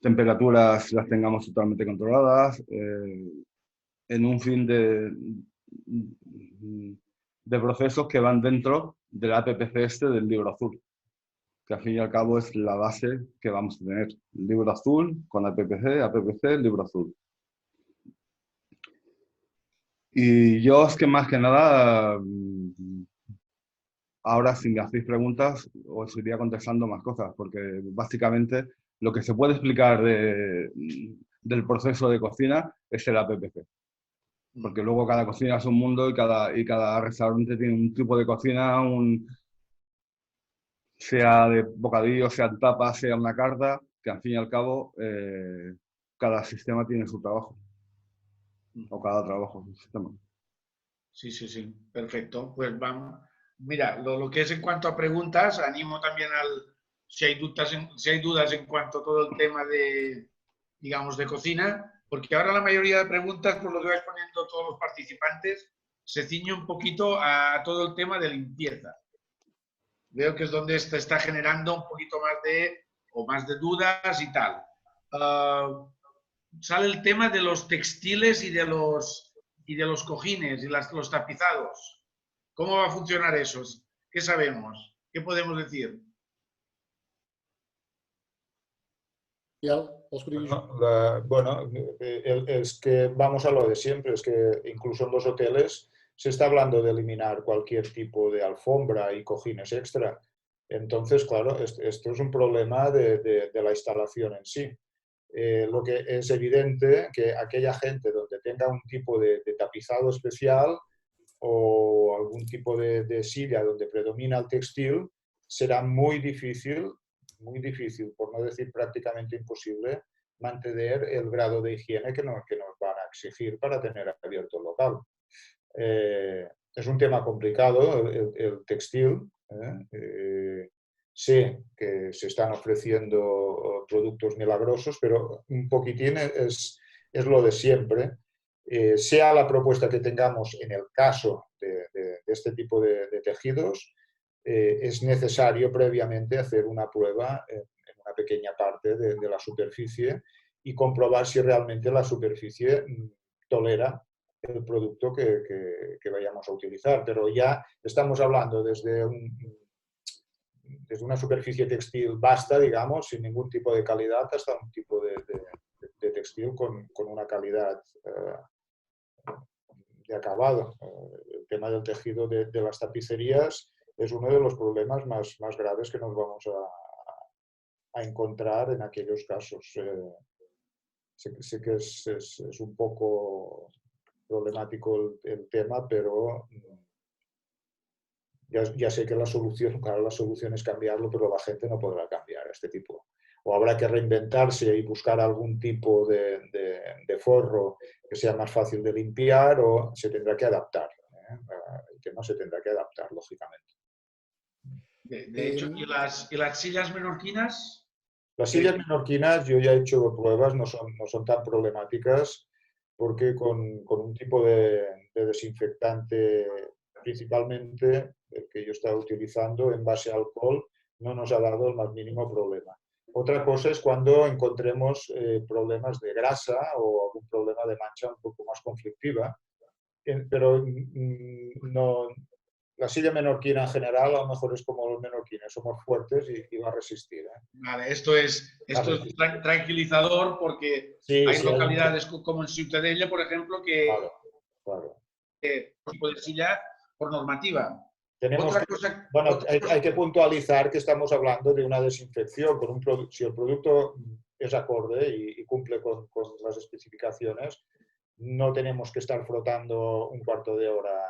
temperaturas las tengamos totalmente controladas, en un fin de procesos que van dentro del APPC del libro azul, que al fin y al cabo es la base que vamos a tener. El libro azul con APPC, el libro azul. Y yo es que más que nada, ahora si me hacéis preguntas, os iría contestando más cosas, porque básicamente lo que se puede explicar del proceso de cocina es el APPC. Porque luego cada cocina es un mundo y cada restaurante tiene un tipo de cocina, sea de bocadillo, sea de tapa, sea una carta, que al fin y al cabo cada sistema tiene su trabajo. O cada trabajo su sistema. Sí, sí, sí, perfecto. Pues vamos. Mira, lo que es en cuanto a preguntas, animo también si hay dudas en cuanto a todo el tema de, digamos, de cocina, porque ahora la mayoría de preguntas, por lo que vais poniendo todos los participantes, se ciñe un poquito a todo el tema de limpieza. Veo que es donde se está generando un poquito más de dudas y tal. Sale el tema de los textiles y de los cojines y los tapizados. ¿Cómo va a funcionar eso? ¿Qué sabemos? ¿Qué podemos decir? Bueno, es que vamos a lo de siempre, es que incluso en los hoteles se está hablando de eliminar cualquier tipo de alfombra y cojines extra. Entonces, claro, esto es un problema de la instalación en sí. Lo que es evidente que aquella gente donde tenga un tipo de tapizado especial o algún tipo de silla donde predomina el textil, será muy difícil, por no decir prácticamente imposible, mantener el grado de higiene que nos van a exigir para tener abierto el local. Es un tema complicado el textil, sé que se están ofreciendo productos milagrosos, pero un poquitín es lo de siempre. Sea la propuesta que tengamos en el caso de este tipo de tejidos, es necesario previamente hacer una prueba en una pequeña parte de la superficie y comprobar si realmente la superficie tolera el producto que vayamos a utilizar. Pero ya estamos hablando desde una superficie textil vasta, digamos, sin ningún tipo de calidad, hasta un tipo de textil con una calidad de acabado. El tema del tejido de las tapicerías es uno de los problemas más graves que nos vamos a encontrar en aquellos casos. Sé que es un poco problemático el tema, pero ya sé que la solución es cambiarlo, pero la gente no podrá cambiar este tipo. O habrá que reinventarse y buscar algún tipo de forro que sea más fácil de limpiar, o se tendrá que adaptar. El tema se tendrá que adaptar, lógicamente. De hecho, ¿y las sillas menorquinas? Las sillas menorquinas, yo ya he hecho pruebas, no son tan problemáticas, porque con un tipo de desinfectante, principalmente el que yo estaba utilizando en base a alcohol, no nos ha dado el más mínimo problema. Otra cosa es cuando encontremos problemas de grasa o algún problema de mancha un poco más conflictiva, pero no, la silla menorquina en general a lo mejor es como los menorquines, somos fuertes y va a resistir. Vale, esto es tranquilizador porque sí, hay sí, localidades como en Ciutadella, por ejemplo, que claro. tipo de silla por normativa. Bueno, hay que puntualizar que estamos hablando de una desinfección. Si el producto es acorde y cumple con las especificaciones, no tenemos que estar frotando un cuarto de hora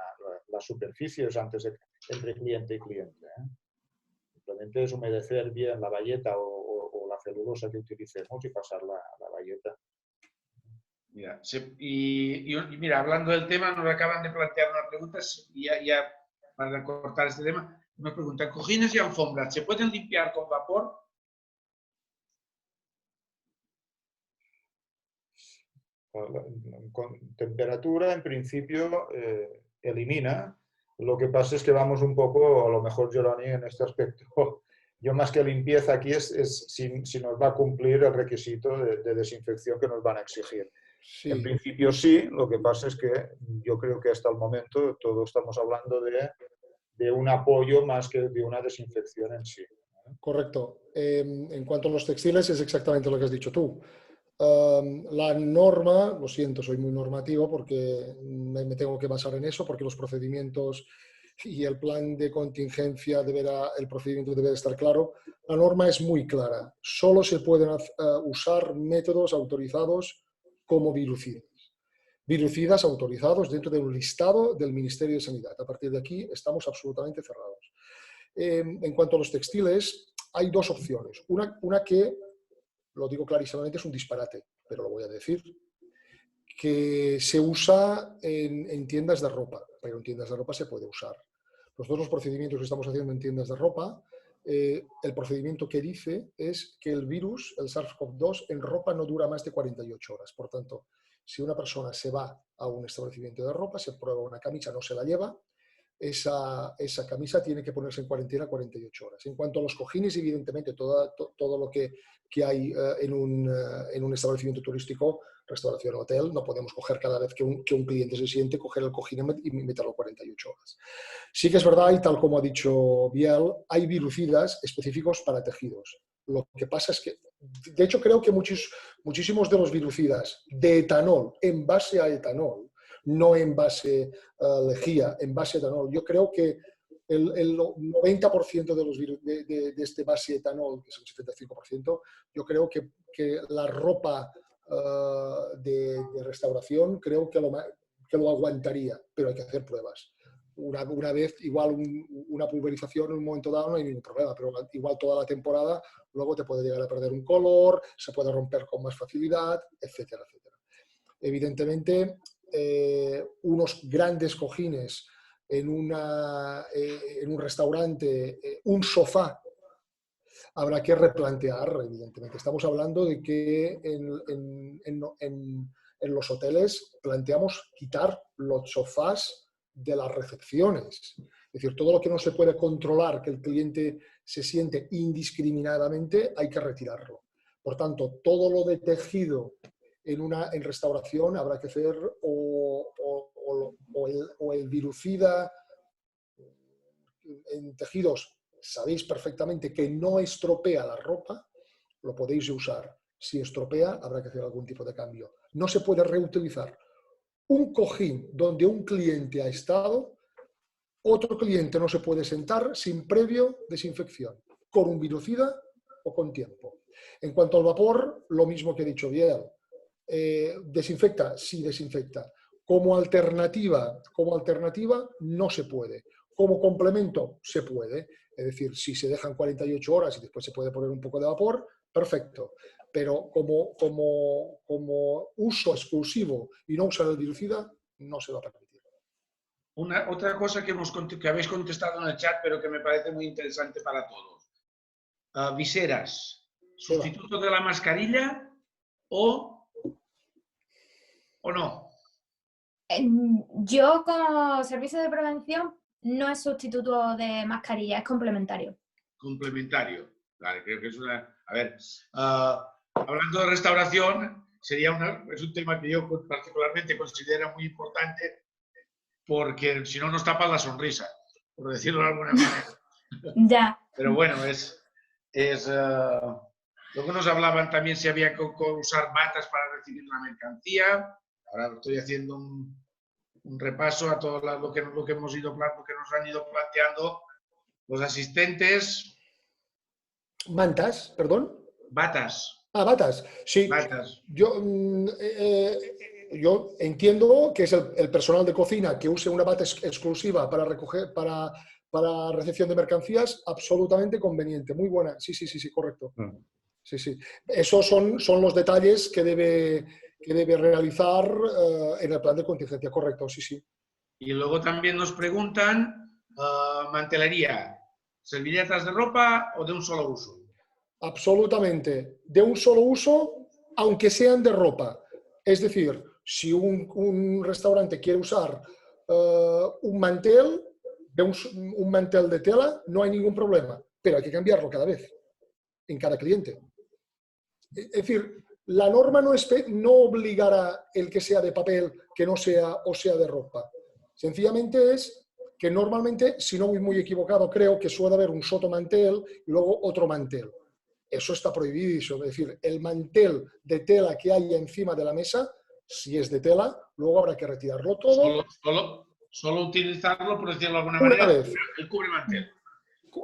las superficies entre cliente y cliente. Simplemente es humedecer bien la bayeta o la celulosa que utilicemos y pasar la bayeta. Mira, mira, hablando del tema, nos acaban de plantear una pregunta, ya para cortar este tema, nos preguntan, ¿cojines y alfombras se pueden limpiar con vapor? Con temperatura, en principio, elimina. Lo que pasa es que vamos un poco, a lo mejor, Jeroni, en este aspecto. Yo más que limpieza aquí es si nos va a cumplir el requisito de desinfección que nos van a exigir. Sí. En principio sí, lo que pasa es que yo creo que hasta el momento todos estamos hablando de un apoyo más que de una desinfección en sí. Correcto. En cuanto a los textiles es exactamente lo que has dicho tú. La norma, lo siento, soy muy normativo porque me tengo que basar en eso, porque los procedimientos y el plan de contingencia el procedimiento debe estar claro. La norma es muy clara. Solo se pueden usar métodos autorizados como virucidas. Virucidas autorizados dentro de un listado del Ministerio de Sanidad. A partir de aquí estamos absolutamente cerrados. En cuanto a los textiles, hay dos opciones. Una que, lo digo clarísimamente, es un disparate, pero lo voy a decir, que se usa en tiendas de ropa, pero en tiendas de ropa se puede usar. Los procedimientos que estamos haciendo en tiendas de ropa, el procedimiento que dice es que el virus, el SARS-CoV-2, en ropa no dura más de 48 horas. Por tanto, si una persona se va a un establecimiento de ropa, se prueba una camisa, no se la lleva, esa camisa tiene que ponerse en cuarentena 48 horas. En cuanto a los cojines, evidentemente, todo lo que hay en un establecimiento turístico, restauración, hotel, no podemos coger cada vez que un cliente se siente, coger el cojín y meterlo 48 horas. Sí que es verdad, y tal como ha dicho Biel, hay virucidas específicos para tejidos. Lo que pasa es que, de hecho, creo que muchísimos de los virucidas de etanol, en base a etanol, no en base a lejía, en base a etanol. Yo creo que el 90% de este base etanol, que es el 75%, yo creo que la ropa de restauración creo que lo aguantaría, pero hay que hacer pruebas. Una vez, igual una pulverización en un momento dado no hay ningún problema, pero igual toda la temporada luego te puede llegar a perder un color, se puede romper con más facilidad, etcétera, etcétera. Evidentemente, unos grandes cojines en un restaurante, un sofá habrá que replantear, evidentemente. Estamos hablando de que en los hoteles planteamos quitar los sofás de las recepciones. Es decir, todo lo que no se puede controlar, que el cliente se siente indiscriminadamente, hay que retirarlo. Por tanto, todo lo de tejido en restauración habrá que hacer o el virucida en tejidos. Sabéis perfectamente que no estropea la ropa, lo podéis usar. Si estropea, habrá que hacer algún tipo de cambio. No se puede reutilizar un cojín donde un cliente ha estado, otro cliente no se puede sentar sin previo desinfección, con un virucida o con tiempo. En cuanto al vapor, lo mismo que he dicho bien. ¿Desinfecta? Sí, desinfecta. Como alternativa no se puede. Como complemento se puede. Es decir, si se dejan 48 horas y después se puede poner un poco de vapor, perfecto. Pero como uso exclusivo y no usar el virucida, no se va a permitir. Otra cosa que habéis contestado en el chat, pero que me parece muy interesante para todos. Viseras, ¿sustituto de la mascarilla o no? Yo, como servicio de prevención, no es sustituto de mascarilla, es complementario. Complementario. Vale, creo que es una... A ver, hablando de restauración, es un tema que yo particularmente considero muy importante porque si no nos tapan la sonrisa, por decirlo de alguna manera. Ya. Pero bueno, luego nos hablaban también si había que usar batas para recibir la mercancía. Ahora estoy haciendo un repaso a todo lo que nos han ido planteando los asistentes. ¿Mantas? ¿Perdón? Batas. Ah, batas. Sí. Batas. Yo entiendo que es el personal de cocina que use una bata exclusiva para recepción de mercancías, absolutamente conveniente. Muy buena. Sí, correcto. Sí. Esos son los detalles que debe realizar en el plan de contingencia, correcto, sí. Y luego también nos preguntan, mantelería, ¿servilletas de ropa o de un solo uso? Absolutamente, de un solo uso, aunque sean de ropa. Es decir, si un restaurante quiere usar un mantel, un mantel de tela, no hay ningún problema, pero hay que cambiarlo cada vez, en cada cliente. Es decir, la norma no obligará el que sea de papel, que no sea o sea de ropa. Sencillamente es que normalmente, si no voy muy equivocado, creo que suele haber un sotomantel y luego otro mantel. Eso está prohibido. Es decir, el mantel de tela que hay encima de la mesa, si es de tela, luego habrá que retirarlo todo. Solo utilizarlo, por decirlo de alguna una manera, vez. El cubremantel.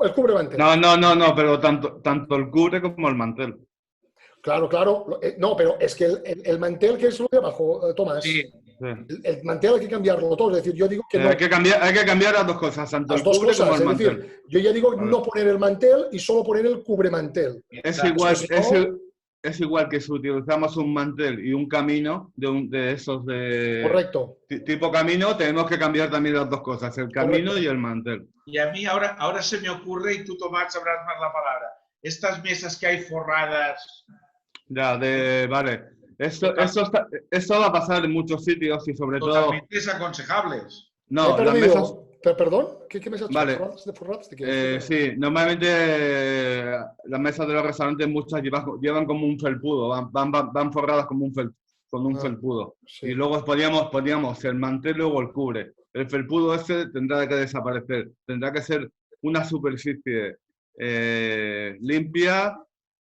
El cubremantel. No, pero tanto el cubre como el mantel. Claro. No, pero es que el mantel, que es lo de abajo, Tomás. Sí. El mantel hay que cambiarlo todo. Es decir, yo digo que no. Hay que cambiar las dos cosas, tanto el cubre como el mantel. Es decir, yo ya digo no poner el mantel y solo poner el cubremantel. Es igual que si utilizamos un mantel y un camino de esos de... Correcto. Tipo camino, tenemos que cambiar también las dos cosas, el camino y el mantel. Y a mí ahora se me ocurre, y tú, Tomás, sabrás más la palabra, estas mesas que hay forradas... Vale. Esto va a pasar en muchos sitios y sobre todo... Totalmente desaconsejables. No, las mesas... ¿Perdón? ¿Qué mesas vale. forradas? Sí, normalmente las mesas de los restaurantes muchas llevan como un felpudo, van forradas como con un felpudo. Sí. Y luego podríamos el mantel, luego el cubre. El felpudo ese tendrá que desaparecer. Tendrá que ser una superficie limpia,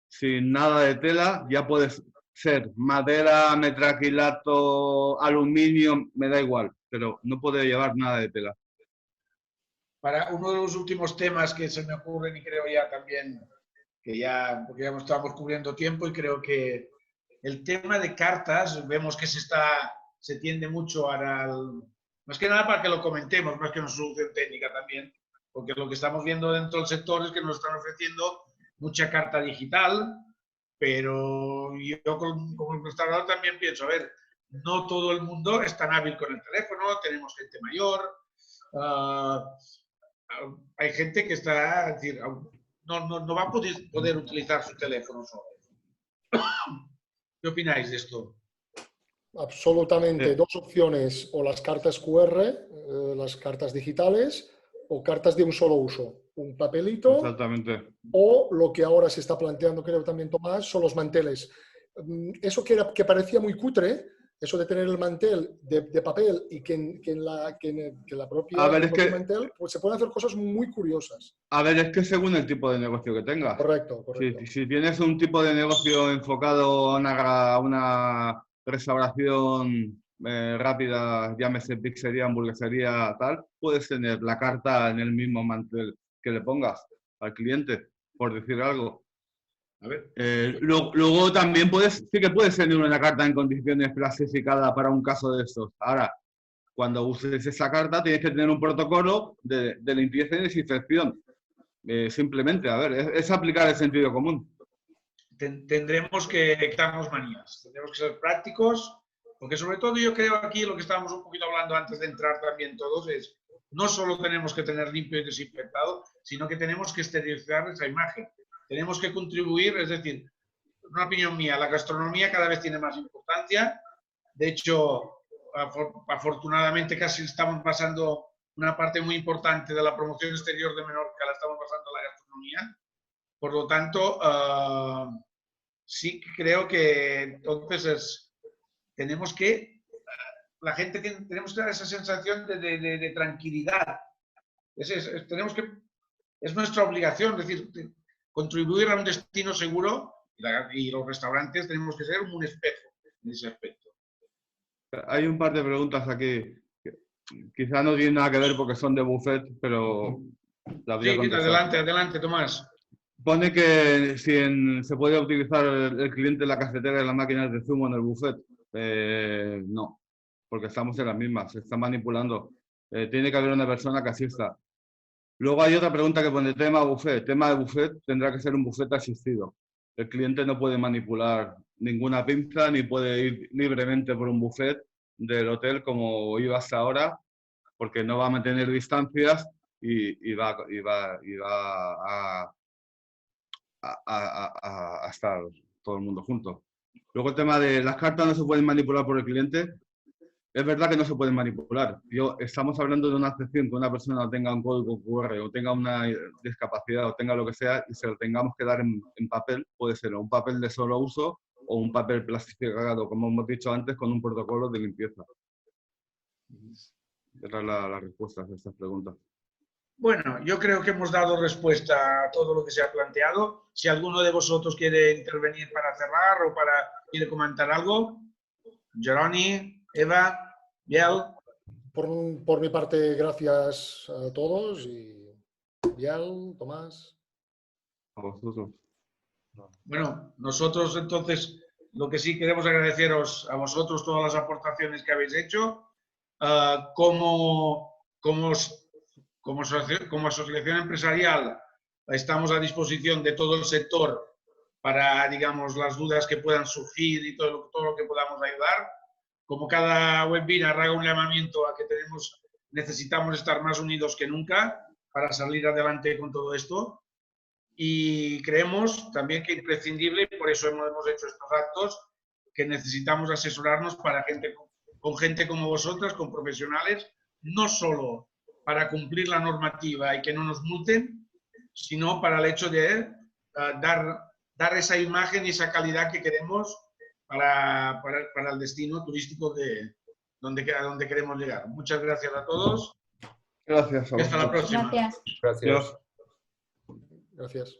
sin nada de tela. Ya puede ser madera, metraquilato, aluminio, me da igual, pero no puede llevar nada de tela. Para uno de los últimos temas que se me ocurren, y creo ya también porque ya estamos cubriendo tiempo, y creo que el tema de cartas, vemos que se tiende mucho más que nada para que lo comentemos, más que una solución técnica también, porque lo que estamos viendo dentro del sector es que nos están ofreciendo mucha carta digital, pero yo como restaurador también pienso, a ver, no todo el mundo es tan hábil con el teléfono, tenemos gente mayor, hay gente que está, es decir, no va a poder utilizar su teléfono solo. ¿Qué opináis de esto? Absolutamente. Dos opciones, o las cartas QR, las cartas digitales, o cartas de un solo uso. Un papelito. Exactamente. O lo que ahora se está planteando, creo también Tomás, son los manteles. Eso que parecía muy cutre, eso de tener el mantel de papel y que en la propia, el propio mantel, pues se pueden hacer cosas muy curiosas. A ver, es que según el tipo de negocio que tengas. Correcto, correcto. Si tienes un tipo de negocio enfocado a una restauración rápida, llámese pizzería, hamburguesería, tal, puedes tener la carta en el mismo mantel que le pongas al cliente, por decir algo. A ver. Luego también sí que puedes tener una carta en condiciones clasificada para un caso de estos. Ahora, cuando uses esa carta tienes que tener un protocolo de limpieza y desinfección. Simplemente, a ver, es aplicar el sentido común. Tendremos que quitarnos manías, tendremos que ser prácticos, porque sobre todo yo creo aquí lo que estábamos un poquito hablando antes de entrar también todos es, no solo tenemos que tener limpio y desinfectado, sino que tenemos que esterilizar esa imagen. Tenemos que contribuir, es decir, una opinión mía, la gastronomía cada vez tiene más importancia. De hecho, afortunadamente casi estamos pasando una parte muy importante de la promoción exterior de Menorca, la estamos pasando a la gastronomía. Por lo tanto, sí creo que entonces tenemos que, la gente tenemos que dar esa sensación de tranquilidad. Es nuestra obligación, es decir, contribuir a un destino seguro y los restaurantes tenemos que ser un espejo en ese aspecto. Hay un par de preguntas aquí que quizá no tienen nada que ver porque son de buffet, pero la voy a contestar. Adelante, Tomás. Pone que si se puede utilizar el cliente la cafetera y las máquinas de zumo en el buffet. No, porque estamos en las mismas, se está manipulando. Tiene que haber una persona que asista. Luego hay otra pregunta que pone tema buffet. Tema de buffet tendrá que ser un buffet asistido. El cliente no puede manipular ninguna pinza ni puede ir libremente por un buffet del hotel como iba hasta ahora, porque no va a mantener distancias y va a estar todo el mundo junto. Luego el tema de las cartas no se pueden manipular por el cliente. Es verdad que no se pueden manipular. Estamos hablando de una excepción que una persona tenga un código QR o tenga una discapacidad o tenga lo que sea y se lo tengamos que dar en papel. Puede ser un papel de solo uso o un papel plastificado, como hemos dicho antes, con un protocolo de limpieza. Esa es la respuesta a estas preguntas. Bueno, yo creo que hemos dado respuesta a todo lo que se ha planteado. Si alguno de vosotros quiere intervenir para cerrar o quiere comentar algo, Jeroni, Eva, Biel. Por mi parte, gracias a todos y Biel, Tomás. A vosotros. Bueno, nosotros entonces lo que sí queremos agradeceros a vosotros todas las aportaciones que habéis hecho. Como asociación empresarial estamos a disposición de todo el sector para, digamos, las dudas que puedan surgir y todo lo que podamos ayudar. Como cada webinar haga un llamamiento a que necesitamos estar más unidos que nunca para salir adelante con todo esto. Y creemos también que es imprescindible, y por eso hemos hecho estos actos, que necesitamos asesorarnos con gente como vosotras, con profesionales, no solo para cumplir la normativa y que no nos multen, sino para el hecho de dar esa imagen y esa calidad que queremos para el destino turístico donde queremos llegar. Muchas gracias a todos. Gracias. Hasta la próxima. Gracias. Gracias. Gracias.